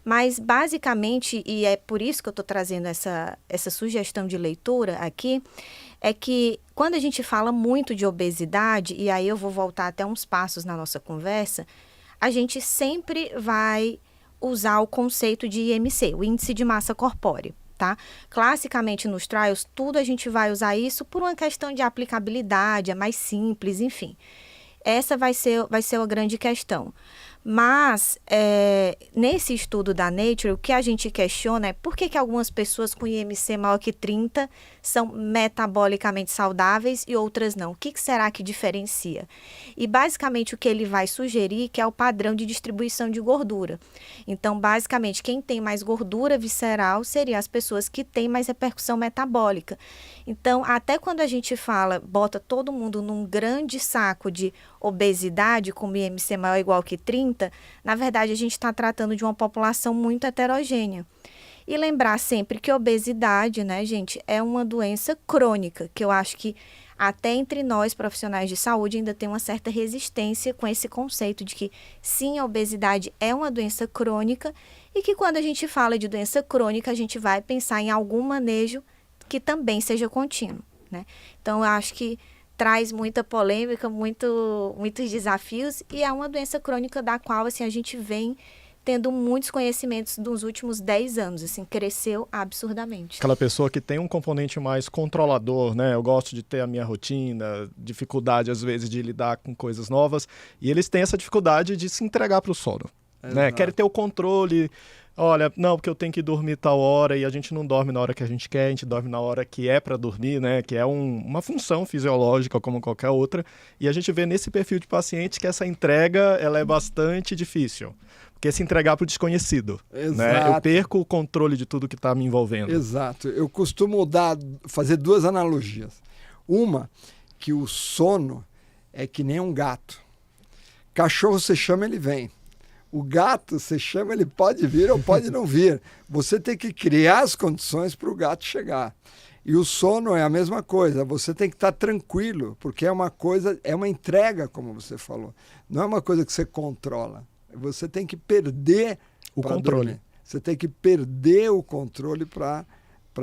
mas basicamente, e é por isso que eu estou trazendo essa sugestão de leitura aqui, é que quando a gente fala muito de obesidade, e aí eu vou voltar até uns passos na nossa conversa, a gente sempre vai usar o conceito de IMC, o Índice de Massa Corpórea. Tá? Classicamente nos trials, tudo a gente vai usar isso por uma questão de aplicabilidade, é mais simples, enfim. Essa vai ser a grande questão. Mas, nesse estudo da Nature, o que a gente questiona é por que algumas pessoas com IMC maior que 30 são metabolicamente saudáveis e outras não. O que será que diferencia? E, basicamente, o que ele vai sugerir que é o padrão de distribuição de gordura. Então, basicamente, quem tem mais gordura visceral seriam as pessoas que têm mais repercussão metabólica. Então, até quando a gente bota todo mundo num grande saco de obesidade, como IMC maior ou igual que 30, na verdade, a gente está tratando de uma população muito heterogênea. E lembrar sempre que obesidade, né, gente, é uma doença crônica, que eu acho que até entre nós, profissionais de saúde, ainda tem uma certa resistência com esse conceito de que, sim, a obesidade é uma doença crônica e que quando a gente fala de doença crônica, a gente vai pensar em algum manejo que também seja contínuo, né? Então, eu acho que traz muita polêmica, muitos desafios e é uma doença crônica da qual, assim, a gente vem tendo muitos conhecimentos nos últimos 10 anos, assim, cresceu absurdamente. Aquela pessoa que tem um componente mais controlador, né? Eu gosto de ter a minha rotina, dificuldade às vezes de lidar com coisas novas, e eles têm essa dificuldade de se entregar para o sono, né? Querem ter o controle. Olha, não, porque eu tenho que dormir tal hora e a gente não dorme na hora que a gente quer, a gente dorme na hora que é para dormir, né? Que é uma função fisiológica como qualquer outra. E a gente vê nesse perfil de paciente que essa entrega ela é bastante difícil. Porque é se entregar para o desconhecido. Né? Eu perco o controle de tudo que está me envolvendo. Exato. Eu costumo fazer duas analogias. Uma, que o sono é que nem um gato. Cachorro você chama, ele vem. O gato, você chama, ele pode vir ou pode não vir. Você tem que criar as condições para o gato chegar. E o sono é a mesma coisa. Você tem que estar tranquilo, porque é uma entrega, como você falou. Não é uma coisa que você controla. Você tem que perder o controle. Dormir. Você tem que perder o controle para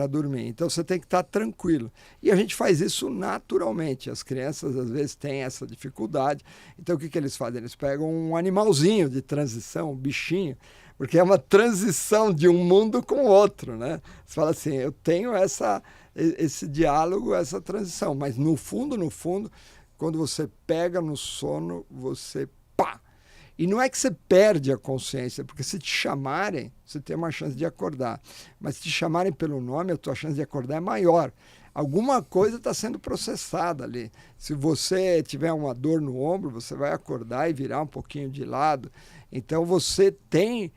dormir. Então, você tem que estar tranquilo. E a gente faz isso naturalmente. As crianças, às vezes, têm essa dificuldade. Então, o que eles fazem? Eles pegam um animalzinho de transição, um bichinho, porque é uma transição de um mundo com o outro, né? Você fala assim, eu tenho esse diálogo, essa transição. Mas, no fundo, quando você pega no sono, você pá! E não é que você perde a consciência, porque se te chamarem, você tem uma chance de acordar. Mas se te chamarem pelo nome, a tua chance de acordar é maior. Alguma coisa está sendo processada ali. Se você tiver uma dor no ombro, você vai acordar e virar um pouquinho de lado. Então você tem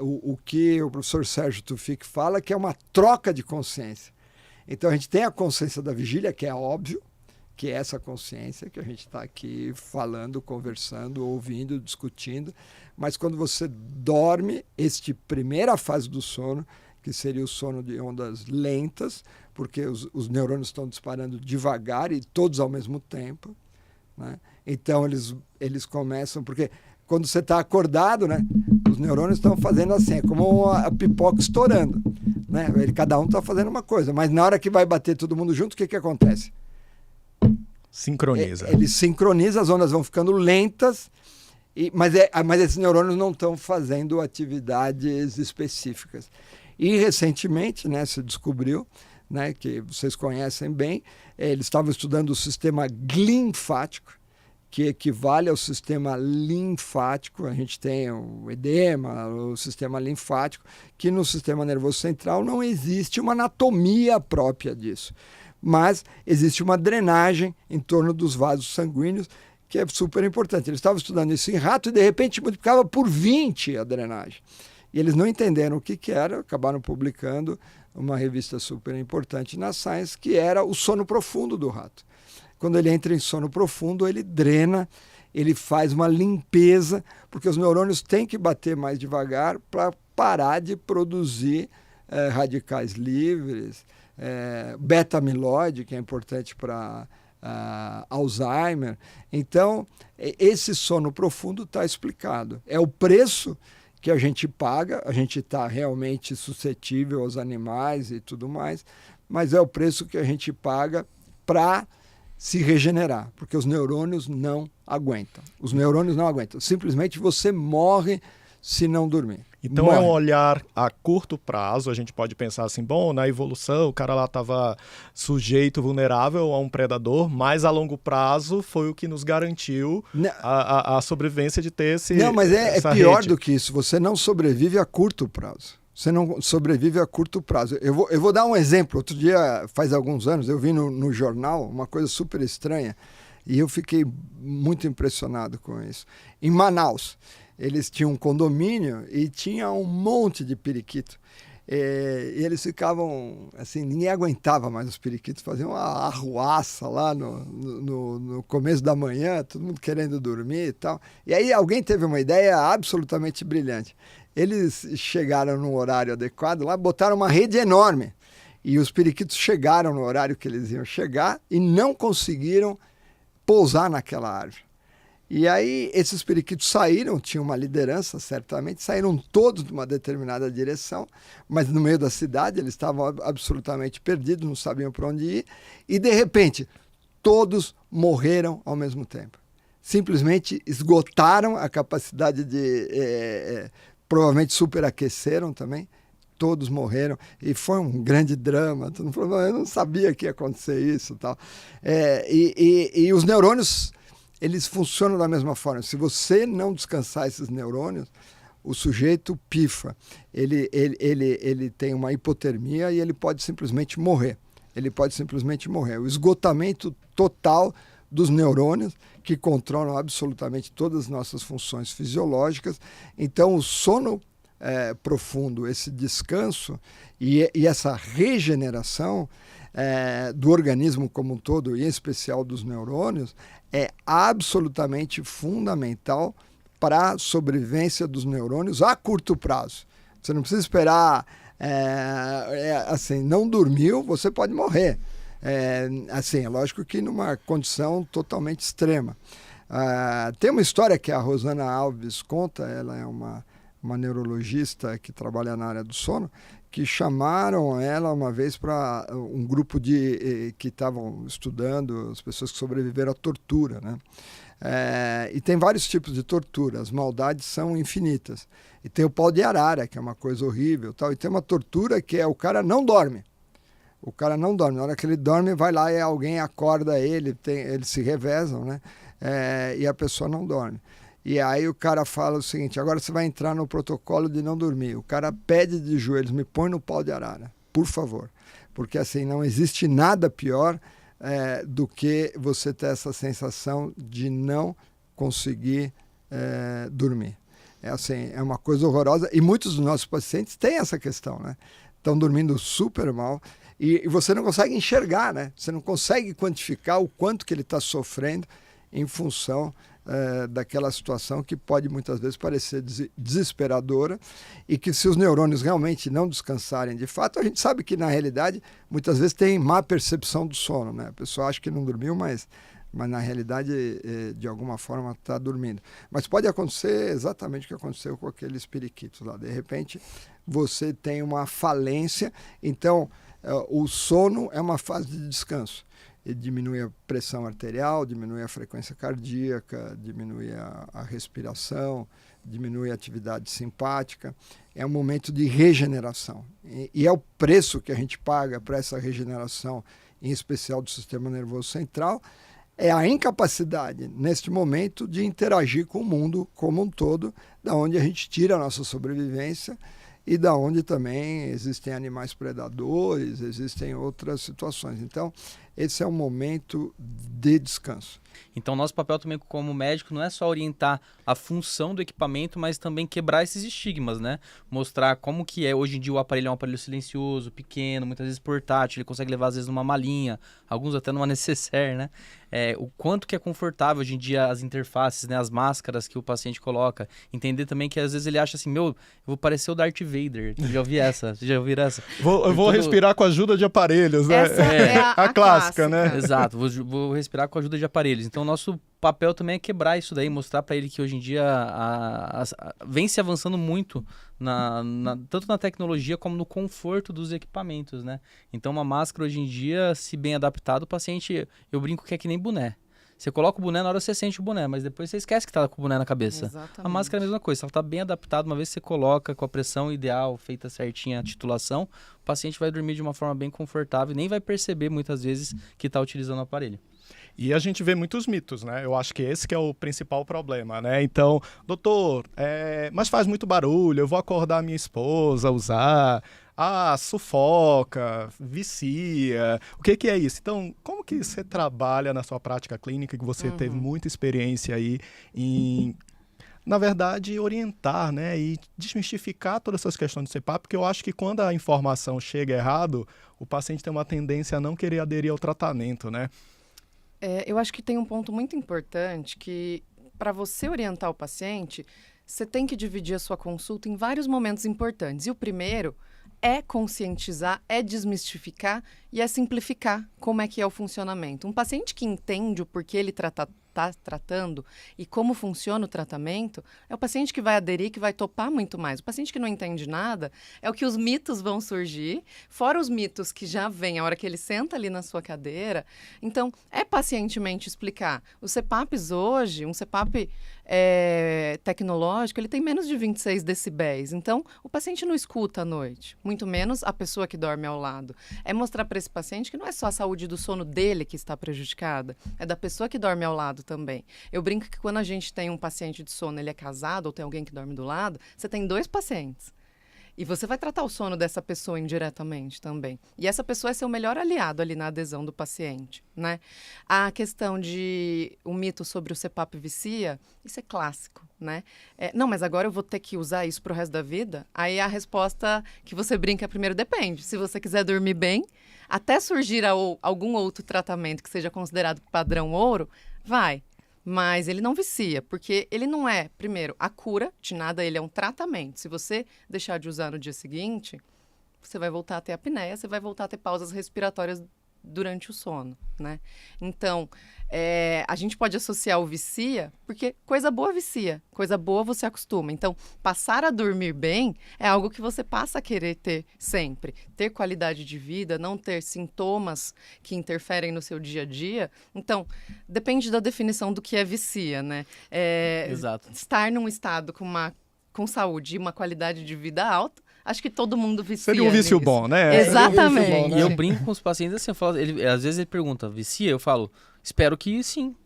o que o professor Sérgio Tufik fala, que é uma troca de consciência. Então a gente tem a consciência da vigília, que é óbvio, que é essa consciência que a gente está aqui falando, conversando, ouvindo, discutindo. Mas quando você dorme, primeira fase do sono, que seria o sono de ondas lentas, porque os neurônios estão disparando devagar e todos ao mesmo tempo, né? Então eles começam, porque quando você está acordado, né, os neurônios estão fazendo assim, é como a pipoca estourando, né? Cada um está fazendo uma coisa, mas na hora que vai bater todo mundo junto, o que acontece? Sincroniza. Ele sincroniza, as ondas vão ficando lentas, mas esses neurônios não estão fazendo atividades específicas. E recentemente, né, se descobriu, né, que vocês conhecem bem, eles estavam estudando o sistema linfático, que equivale ao sistema linfático. A gente tem o edema, o sistema linfático, que no sistema nervoso central não existe uma anatomia própria disso. Mas existe uma drenagem em torno dos vasos sanguíneos, que é super importante. Eles estavam estudando isso em rato e, de repente, multiplicava por 20 a drenagem. E eles não entenderam o que era, acabaram publicando uma revista super importante na Science, que era o sono profundo do rato. Quando ele entra em sono profundo, ele drena, ele faz uma limpeza, porque os neurônios têm que bater mais devagar para parar de produzir radicais livres, beta-amiloide, que é importante para Alzheimer. Então, esse sono profundo está explicado. É o preço que a gente paga, a gente está realmente suscetível aos animais e tudo mais, mas é o preço que a gente paga para se regenerar, porque os neurônios não aguentam. Os neurônios não aguentam. Simplesmente você morre se não dormir. Então é um olhar a curto prazo. A gente pode pensar assim, bom, na evolução o cara lá estava sujeito, vulnerável a um predador, mas a longo prazo foi o que nos garantiu a sobrevivência de ter esse. Não, mas é pior rede. do que isso. Você não sobrevive a curto prazo. Você não sobrevive a curto prazo. Eu vou dar um exemplo. Outro dia, faz alguns anos, eu vi no jornal uma coisa super estranha e eu fiquei muito impressionado com isso. Em Manaus, eles tinham um condomínio e tinha um monte de periquito. E eles ficavam, assim, ninguém aguentava mais os periquitos, faziam uma arruaça lá no começo da manhã, todo mundo querendo dormir e tal. E aí alguém teve uma ideia absolutamente brilhante. Eles chegaram no horário adequado lá, botaram uma rede enorme. E os periquitos chegaram no horário que eles iam chegar e não conseguiram pousar naquela árvore. E aí esses periquitos saíram, tinham uma liderança certamente, saíram todos de uma determinada direção, mas no meio da cidade eles estavam absolutamente perdidos, não sabiam para onde ir, e de repente todos morreram ao mesmo tempo. Simplesmente esgotaram a capacidade de... provavelmente superaqueceram também, todos morreram, e foi um grande drama. Todo mundo falou, eu não sabia que ia acontecer isso. Tal. E os neurônios, eles funcionam da mesma forma. Se você não descansar esses neurônios, o sujeito pifa. Ele tem uma hipotermia e ele pode simplesmente morrer. O esgotamento total dos neurônios, que controlam absolutamente todas as nossas funções fisiológicas. Então, o sono profundo, esse descanso e essa regeneração do organismo como um todo, e em especial dos neurônios, é absolutamente fundamental para a sobrevivência dos neurônios a curto prazo. Você não precisa esperar, assim, não dormiu, você pode morrer. É lógico que numa condição totalmente extrema. Tem uma história que a Rosana Alves conta, ela é uma neurologista que trabalha na área do sono, que chamaram ela uma vez para um grupo que estavam estudando as pessoas que sobreviveram à tortura, né? E tem vários tipos de tortura, as maldades são infinitas. E tem o pau de arara, que é uma coisa horrível, tal. E tem uma tortura que o cara não dorme. O cara não dorme. Na hora que ele dorme, vai lá e alguém acorda ele, eles se revezam, né? E a pessoa não dorme. E aí o cara fala o seguinte, agora você vai entrar no protocolo de não dormir. O cara pede de joelhos, me põe no pau de arara, por favor. Porque assim, não existe nada pior do que você ter essa sensação de não conseguir dormir. Assim, é uma coisa horrorosa. E muitos dos nossos pacientes têm essa questão, né? Estão dormindo super mal. E você não consegue enxergar, né? Você não consegue quantificar o quanto que ele está sofrendo em função daquela situação que pode muitas vezes parecer desesperadora e que se os neurônios realmente não descansarem de fato, a gente sabe que na realidade muitas vezes tem má percepção do sono, né? A pessoa acha que não dormiu, mas na realidade de alguma forma está dormindo. Mas pode acontecer exatamente o que aconteceu com aqueles periquitos lá. De repente você tem uma falência, então o sono é uma fase de descanso. Ele diminui a pressão arterial, diminui a frequência cardíaca, diminui a respiração, diminui a atividade simpática. É um momento de regeneração. E é o preço que a gente paga para essa regeneração, em especial do sistema nervoso central, é a incapacidade, neste momento, de interagir com o mundo como um todo, da onde a gente tira a nossa sobrevivência e da onde também existem animais predadores, existem outras situações. Então, esse é um momento de descanso. Então, nosso papel também como médico não é só orientar a função do equipamento, mas também quebrar esses estigmas, né? Mostrar como que é. Hoje em dia o aparelho é um aparelho silencioso, pequeno, muitas vezes portátil, ele consegue levar às vezes numa malinha, alguns até numa necessaire, né? O quanto que é confortável hoje em dia as interfaces, né? As máscaras que o paciente coloca. Entender também que às vezes ele acha assim, eu vou parecer o Darth Vader. Já ouvi essa? Vocês já ouviram essa? Eu vou respirar com a ajuda de aparelhos, né? Essa é a clássica, né? Exato, vou respirar com a ajuda de aparelhos. Então, nosso papel também é quebrar isso daí, mostrar para ele que hoje em dia vem se avançando muito, tanto na tecnologia como no conforto dos equipamentos, né? Então, uma máscara hoje em dia, se bem adaptado, o paciente, eu brinco que é que nem boné. Você coloca o boné, na hora você sente o boné, mas depois você esquece que tá com o boné na cabeça. Exatamente. A máscara é a mesma coisa, ela tá bem adaptada, uma vez que você coloca com a pressão ideal, feita certinha a titulação, o paciente vai dormir de uma forma bem confortável e nem vai perceber muitas vezes que está utilizando o aparelho. E a gente vê muitos mitos, né? Eu acho que esse que é o principal problema, né? Então, doutor, mas faz muito barulho, eu vou acordar a minha esposa a usar, sufoca, vicia, o que é isso? Então, como que você trabalha na sua prática clínica, que você teve muita experiência aí em, na verdade, orientar, né? E desmistificar todas essas questões do CPAP, porque eu acho que quando a informação chega errado, o paciente tem uma tendência a não querer aderir ao tratamento, né? Eu acho que tem um ponto muito importante que, para você orientar o paciente, você tem que dividir a sua consulta em vários momentos importantes. E o primeiro é conscientizar, é desmistificar e é simplificar como é que é o funcionamento. Um paciente que entende o porquê ele está tratando e como funciona o tratamento, é o paciente que vai aderir, que vai topar muito mais. O paciente que não entende nada, é o que os mitos vão surgir, fora os mitos que já vêm a hora que ele senta ali na sua cadeira. Então, é pacientemente explicar. Os CPAPs hoje, um CPAP tecnológico, ele tem menos de 26 decibéis. Então, o paciente não escuta à noite, muito menos a pessoa que dorme ao lado. É mostrar para esse paciente que não é só a saúde do sono dele que está prejudicada, é da pessoa que dorme ao lado também. Eu brinco que quando a gente tem um paciente de sono, ele é casado ou tem alguém que dorme do lado, você tem 2 pacientes. E você vai tratar o sono dessa pessoa indiretamente também. E essa pessoa é seu melhor aliado ali na adesão do paciente, né? A questão de o mito sobre o CPAP vicia, isso é clássico, né? Não, mas agora eu vou ter que usar isso pro resto da vida? Aí a resposta que você brinca primeiro depende. Se você quiser dormir bem, até surgir algum outro tratamento que seja considerado padrão ouro, vai. Mas ele não vicia, porque ele não é, primeiro, a cura de nada, ele é um tratamento. Se você deixar de usar no dia seguinte, você vai voltar a ter apneia, você vai voltar a ter pausas respiratórias durante o sono, né? Então, a gente pode associar o vicia, porque coisa boa vicia, coisa boa você acostuma. Então, passar a dormir bem é algo que você passa a querer ter sempre. Ter qualidade de vida, não ter sintomas que interferem no seu dia a dia. Então, depende da definição do que é vicia, né? Exato. Estar num estado com saúde e uma qualidade de vida alta, acho que todo mundo vicia. Seria um vício nisso. bom, né? Exatamente. E eu brinco com os pacientes assim, às vezes ele pergunta, vicia? Eu falo, espero que sim.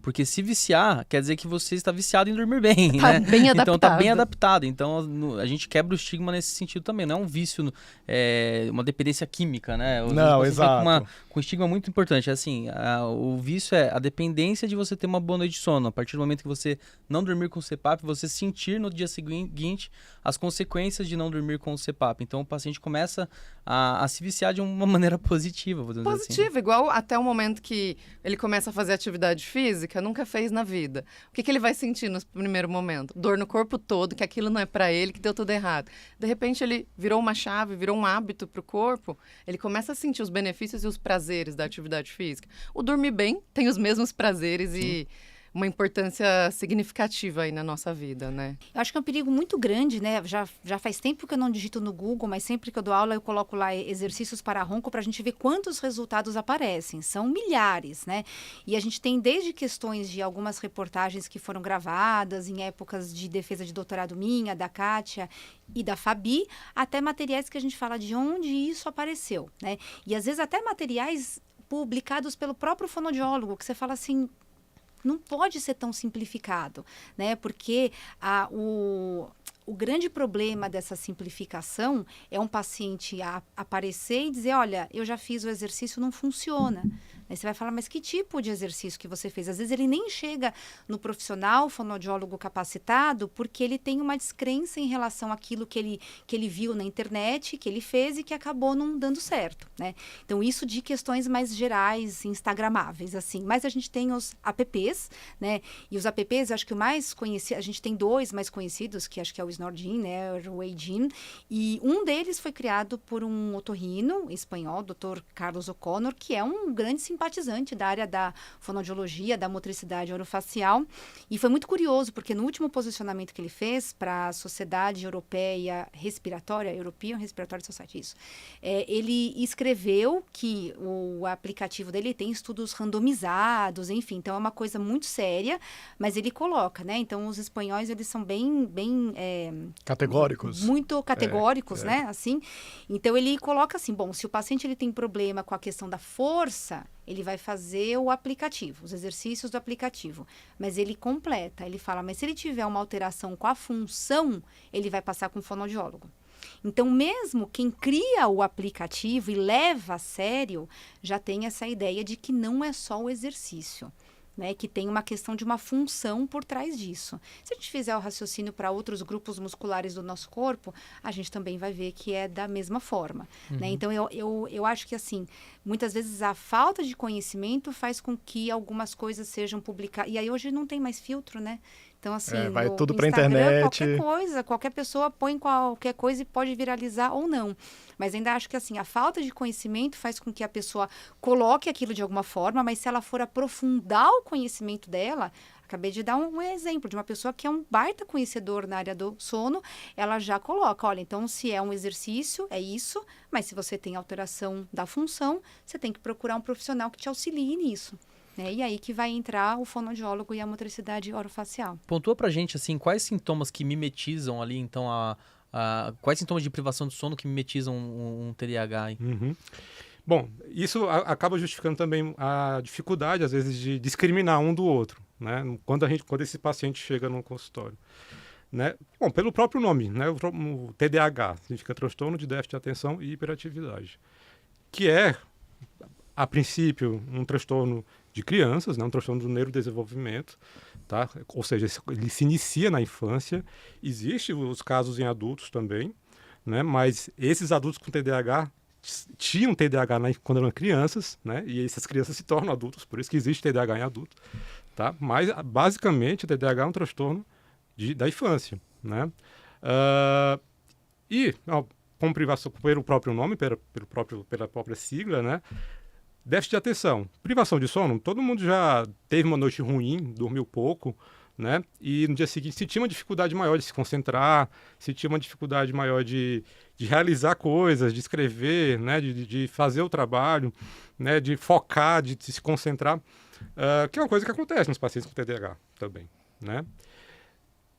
Porque se viciar, quer dizer que você está viciado em dormir bem, Tá né? bem Então tá bem adaptado. adaptado. Então a gente quebra o estigma nesse sentido também. Não é um vício, uma dependência química, né? Não, Você vem exato. com um estigma muito importante. Assim, o vício é a dependência de você ter uma boa noite de sono. A partir do momento que você não dormir com o CPAP, você sentir no dia seguinte as consequências de não dormir com o CPAP. Então o paciente começa a se viciar de uma maneira positiva, vou dizer assim. Positiva, igual até o momento que ele começa a fazer atividade física, nunca fez na vida. O que ele vai sentir no primeiro momento? Dor no corpo todo, que aquilo não é pra ele, que deu tudo errado. De repente ele virou uma chave, virou um hábito pro corpo, ele começa a sentir os benefícios e os prazeres da atividade física. O dormir bem tem os mesmos prazeres e uma importância significativa aí na nossa vida, né? Eu acho que é um perigo muito grande, né? Já faz tempo que eu não digito no Google, mas sempre que eu dou aula eu coloco lá exercícios para ronco para a gente ver quantos resultados aparecem. São milhares, né? E a gente tem desde questões de algumas reportagens que foram gravadas em épocas de defesa de doutorado minha, da Kátia e da Fabi, até materiais que a gente fala de onde isso apareceu, né? E às vezes até materiais publicados pelo próprio fonoaudiólogo, que você fala assim, não pode ser tão simplificado, né? Porque o grande problema dessa simplificação é um paciente aparecer e dizer, olha, eu já fiz o exercício, não funciona. Aí você vai falar, mas que tipo de exercício que você fez? Às vezes ele nem chega no profissional fonoaudiólogo capacitado porque ele tem uma descrença em relação àquilo que ele viu na internet, que ele fez e que acabou não dando certo, né? Então, isso de questões mais gerais, instagramáveis, assim. Mas a gente tem os apps, né? E os apps, acho que o mais conhecido, a gente tem dois mais conhecidos, que acho que é o Snorgin, né? O Weigin. E um deles foi criado por um otorrino espanhol, Dr. Carlos O'Connor, que é um grande simpatizante da área da fonoaudiologia, da motricidade orofacial. E foi muito curioso, porque no último posicionamento que ele fez para a Sociedade Europeia Respiratória, European Respiratory Society, isso, ele escreveu que o aplicativo dele tem estudos randomizados, enfim, então é uma coisa muito séria, mas ele coloca, né? Então, os espanhóis, eles são bem categóricos. Muito categóricos, né? Assim, então, ele coloca assim, bom, se o paciente ele tem problema com a questão da força, ele vai fazer o aplicativo, os exercícios do aplicativo. Mas ele completa, ele fala, mas se ele tiver uma alteração com a função, ele vai passar com o fonoaudiólogo. Então, mesmo quem cria o aplicativo e leva a sério, já tem essa ideia de que não é só o exercício, né, que tem uma questão de uma função por trás disso. Se a gente fizer o raciocínio para outros grupos musculares do nosso corpo, a gente também vai ver que é da mesma forma. Né? Então, eu acho que, assim, muitas vezes a falta de conhecimento faz com que algumas coisas sejam publicadas. E aí, hoje não tem mais filtro, né? Então, assim, vai no tudo para Instagram, internet. qualquer coisa, qualquer pessoa põe qualquer coisa e pode viralizar ou não. Mas ainda acho que, assim, a falta de conhecimento faz com que a pessoa coloque aquilo de alguma forma, mas se ela for aprofundar o conhecimento dela, acabei de dar um exemplo de uma pessoa que é um baita conhecedor na área do sono, ela já coloca, olha, então se é um exercício, é isso, mas se você tem alteração da função, você tem que procurar um profissional que te auxilie nisso. Né? E aí que vai entrar o fonoaudiólogo e a motricidade orofacial. Pontua pra gente, assim, quais sintomas que mimetizam ali, então, quais sintomas de privação de sono que mimetizam um TDAH aí? Bom, isso acaba justificando também a dificuldade, às vezes, de discriminar um do outro, né? Quando esse paciente chega no consultório. Né? Bom, pelo próprio nome, né? O TDAH significa transtorno de déficit de atenção e hiperatividade, que é, a princípio, um transtorno de crianças, né? Um transtorno do neurodesenvolvimento, tá? Ou seja, ele se inicia na infância. Existem os casos em adultos também, né? Mas esses adultos com TDAH tinham TDAH quando eram crianças, né? E essas crianças se tornam adultos, por isso que existe TDAH em adulto, tá? Mas, basicamente, o TDAH é um transtorno da infância, né? Como privação, pelo próprio nome, pela própria sigla, né? Déficit de atenção, privação de sono, todo mundo já teve uma noite ruim, dormiu pouco, né? E no dia seguinte sentia uma dificuldade maior de se concentrar, sentia uma dificuldade maior de realizar coisas, de escrever, né? De fazer o trabalho, né? De focar, de se concentrar, que é uma coisa que acontece nos pacientes com TDAH também, né?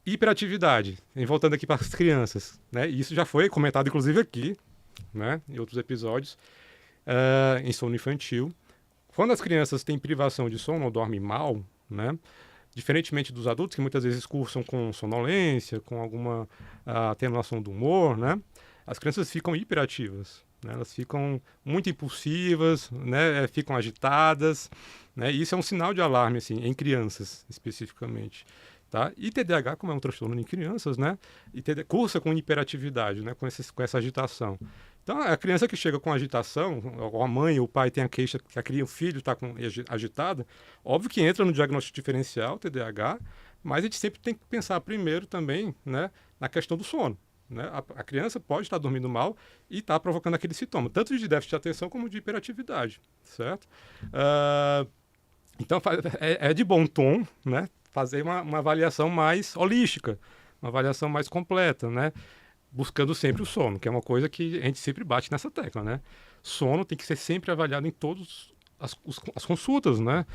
Hiperatividade, voltando aqui para as crianças, né? Isso já foi comentado, inclusive, aqui, né? Em outros episódios, em sono infantil. Quando as crianças têm privação de sono ou dormem mal, né? Diferentemente dos adultos, que muitas vezes cursam com sonolência, com alguma atenuação do humor, né? As crianças ficam hiperativas, né? Elas ficam muito impulsivas, né? Ficam agitadas, né? E isso é um sinal de alarme, assim, em crianças, especificamente. Tá? E TDAH, como é um transtorno em crianças, né? E cursa com hiperatividade, né? Com essa agitação. Então, a criança que chega com agitação, ou a mãe ou o pai tem a queixa que o filho está agitado, óbvio que entra no diagnóstico diferencial, TDAH, mas a gente sempre tem que pensar primeiro também, né, na questão do sono. Né? A criança pode estar dormindo mal e estar provocando aquele sintoma, tanto de déficit de atenção como de hiperatividade, certo? Então, é de bom tom, né, fazer uma avaliação mais holística, uma avaliação mais completa, né? Buscando sempre o sono, que é uma coisa que a gente sempre bate nessa tecla, né? Sono tem que ser sempre avaliado em todas as consultas, né?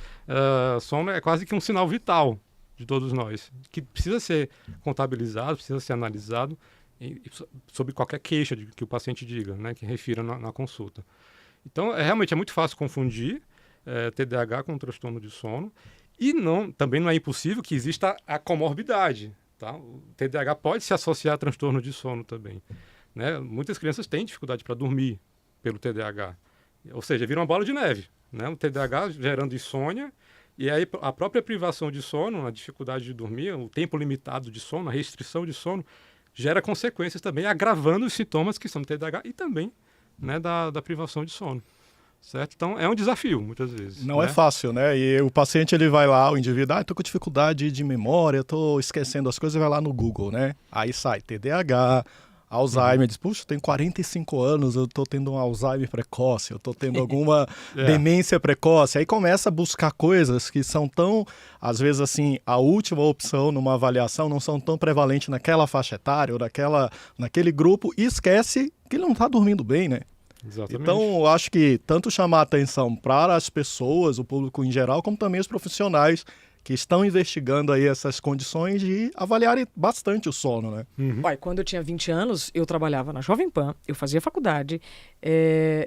Sono é quase que um sinal vital de todos nós, que precisa ser contabilizado, precisa ser analisado sobre qualquer queixa que o paciente diga, né? Que refira na consulta. Então, realmente é muito fácil confundir TDAH com transtorno de sono e também não é impossível que exista a comorbidade. Tá? O TDAH pode se associar a transtorno de sono também. Né? Muitas crianças têm dificuldade para dormir pelo TDAH. Ou seja, vira uma bola de neve. Né? O TDAH gerando insônia, e aí a própria privação de sono, a dificuldade de dormir, o tempo limitado de sono, a restrição de sono, gera consequências também, agravando os sintomas que são do TDAH e também, né, da privação de sono. Certo? Então, é um desafio, muitas vezes. Não é fácil, né? E o paciente, ele vai lá, o indivíduo, estou com dificuldade de memória, estou esquecendo as coisas, vai lá no Google, né? Aí sai TDAH, Alzheimer, diz, puxa, eu tenho 45 anos, eu estou tendo um Alzheimer precoce, eu estou tendo alguma demência precoce. Aí começa a buscar coisas que são tão, às vezes assim, a última opção numa avaliação não são tão prevalentes naquela faixa etária ou naquele grupo e esquece que ele não está dormindo bem, né? Exatamente. Então, eu acho que tanto chamar a atenção para as pessoas, o público em geral, como também os profissionais que estão investigando aí essas condições de avaliarem bastante o sono, né? Olha, quando eu tinha 20 anos, eu trabalhava na Jovem Pan, eu fazia faculdade,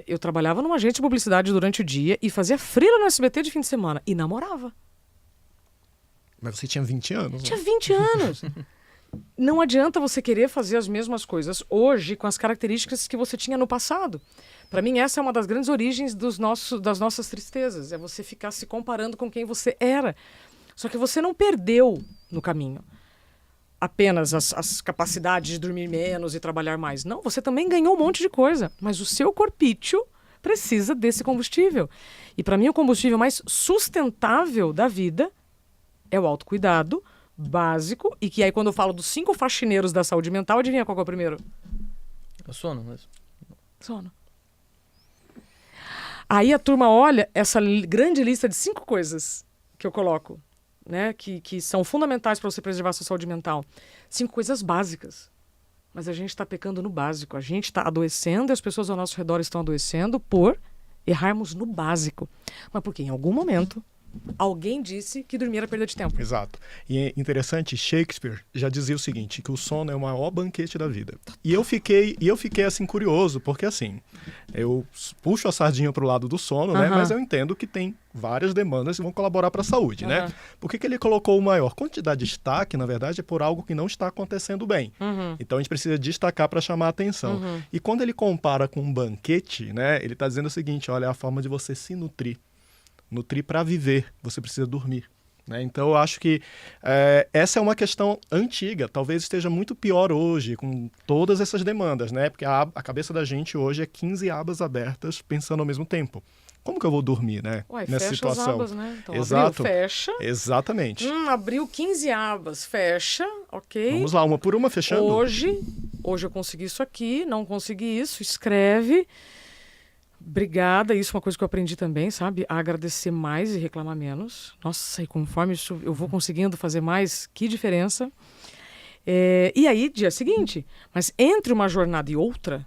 eu trabalhava numa agência de publicidade durante o dia e fazia freela no SBT de fim de semana e namorava. Mas você tinha 20 anos, né? Tinha 20 anos! Não adianta você querer fazer as mesmas coisas hoje com as características que você tinha no passado. Para mim, essa é uma das grandes origens das nossas tristezas. É você ficar se comparando com quem você era. Só que você não perdeu no caminho apenas as capacidades de dormir menos e trabalhar mais. Não, você também ganhou um monte de coisa. Mas o seu corpício precisa desse combustível. E para mim, o combustível mais sustentável da vida é o autocuidado básico, e que aí quando eu falo dos 5 faxineiros da saúde mental, adivinha qual que é o primeiro? É o sono mesmo. Sono. Aí a turma olha essa grande lista de 5 coisas que eu coloco, né, que são fundamentais para você preservar a sua saúde mental. 5 coisas básicas. Mas a gente está pecando no básico. A gente está adoecendo e as pessoas ao nosso redor estão adoecendo por errarmos no básico. Mas porque em algum momento alguém disse que dormir era perda de tempo. Exato. E é interessante, Shakespeare já dizia o seguinte, que o sono é o maior banquete da vida. E eu fiquei assim curioso, porque assim, eu puxo a sardinha pro lado do sono, né? Mas eu entendo que tem várias demandas que vão colaborar para a saúde, né? Por que ele colocou o maior? Quantidade de destaque, na verdade, é por algo que não está acontecendo bem. Então a gente precisa destacar para chamar a atenção. E quando ele compara com um banquete, né? Ele está dizendo o seguinte, olha, é a forma de você se nutrir. Nutrir para viver, você precisa dormir. Né? Então, eu acho que essa é uma questão antiga, talvez esteja muito pior hoje, com todas essas demandas, né? Porque a cabeça da gente hoje é 15 abas abertas pensando ao mesmo tempo. Como que eu vou dormir, né? Ué, nessa fecha situação? as abas, né? Então, Exato. Abriu, fecha. Exatamente. Abriu 15 abas, fecha, ok. Vamos lá, uma por uma, fechando. Hoje eu consegui isso aqui, não consegui isso, escreve. Obrigada, isso é uma coisa que eu aprendi também, sabe? A agradecer mais e reclamar menos. Nossa, e conforme isso eu vou conseguindo fazer mais, que diferença. E aí, dia seguinte. Mas entre uma jornada e outra,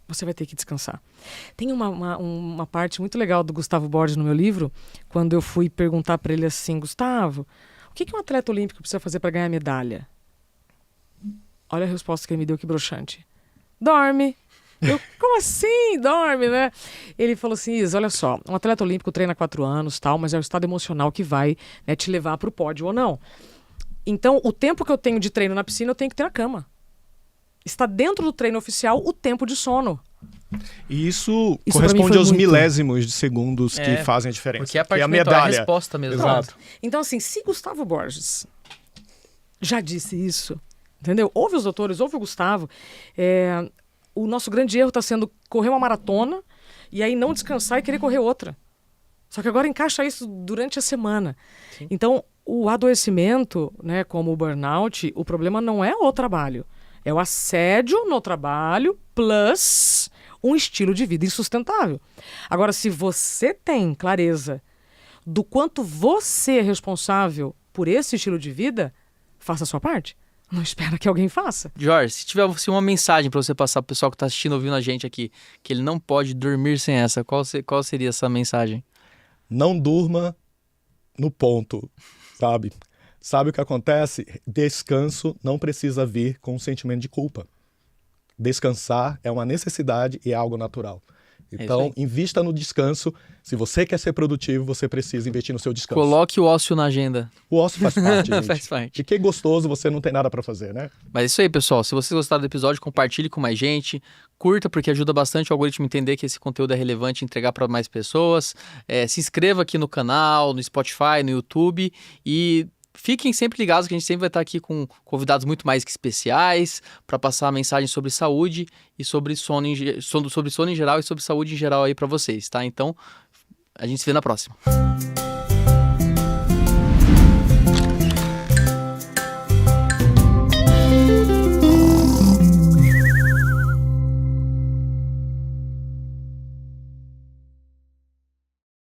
você vai ter que descansar. Tem uma parte muito legal do Gustavo Borges no meu livro, quando eu fui perguntar para ele assim, Gustavo, o que um atleta olímpico precisa fazer para ganhar medalha? Olha a resposta que ele me deu, que broxante. Dorme. Eu, como assim? Dorme, né? Ele falou assim, Isa, olha só, um atleta olímpico treina 4 anos, tal, mas é o estado emocional que vai, né, te levar pro pódio ou não. Então, o tempo que eu tenho de treino na piscina, eu tenho que ter na cama. Está dentro do treino oficial o tempo de sono. E isso Isso corresponde aos muito. milésimos de segundos que fazem a diferença. Porque é a Que parte é a mental, é a medalha. resposta mesmo. Exato. Então, assim, se Gustavo Borges já disse isso, entendeu? Ouve os doutores, ouve o Gustavo. O nosso grande erro está sendo correr uma maratona e aí não descansar e querer correr outra. Só que agora encaixa isso durante a semana. Sim. Então, o adoecimento, né, como o burnout, o problema não é o trabalho. É o assédio no trabalho plus um estilo de vida insustentável. Agora, se você tem clareza do quanto você é responsável por esse estilo de vida, faça a sua parte. Não espera que alguém faça. Jorge, se tiver uma mensagem para você passar pro pessoal que tá assistindo, ouvindo a gente aqui, que ele não pode dormir sem essa, qual seria essa mensagem? Não durma no ponto, sabe? Sabe o que acontece? Descanso não precisa vir com um sentimento de culpa. Descansar é uma necessidade e é algo natural. Então, invista no descanso. Se você quer ser produtivo, você precisa investir no seu descanso. Coloque o ócio na agenda. O ócio faz parte, gente. Faz parte. E que gostoso, você não tem nada para fazer, né? Mas é isso aí, pessoal. Se vocês gostaram do episódio, compartilhe com mais gente. Curta, porque ajuda bastante o algoritmo a entender que esse conteúdo é relevante e entregar para mais pessoas. Se inscreva aqui no canal, no Spotify, no YouTube. E fiquem sempre ligados que a gente sempre vai estar aqui com convidados muito mais que especiais para passar a mensagem sobre saúde e sobre sono em geral e sobre saúde em geral aí para vocês, tá? Então, a gente se vê na próxima.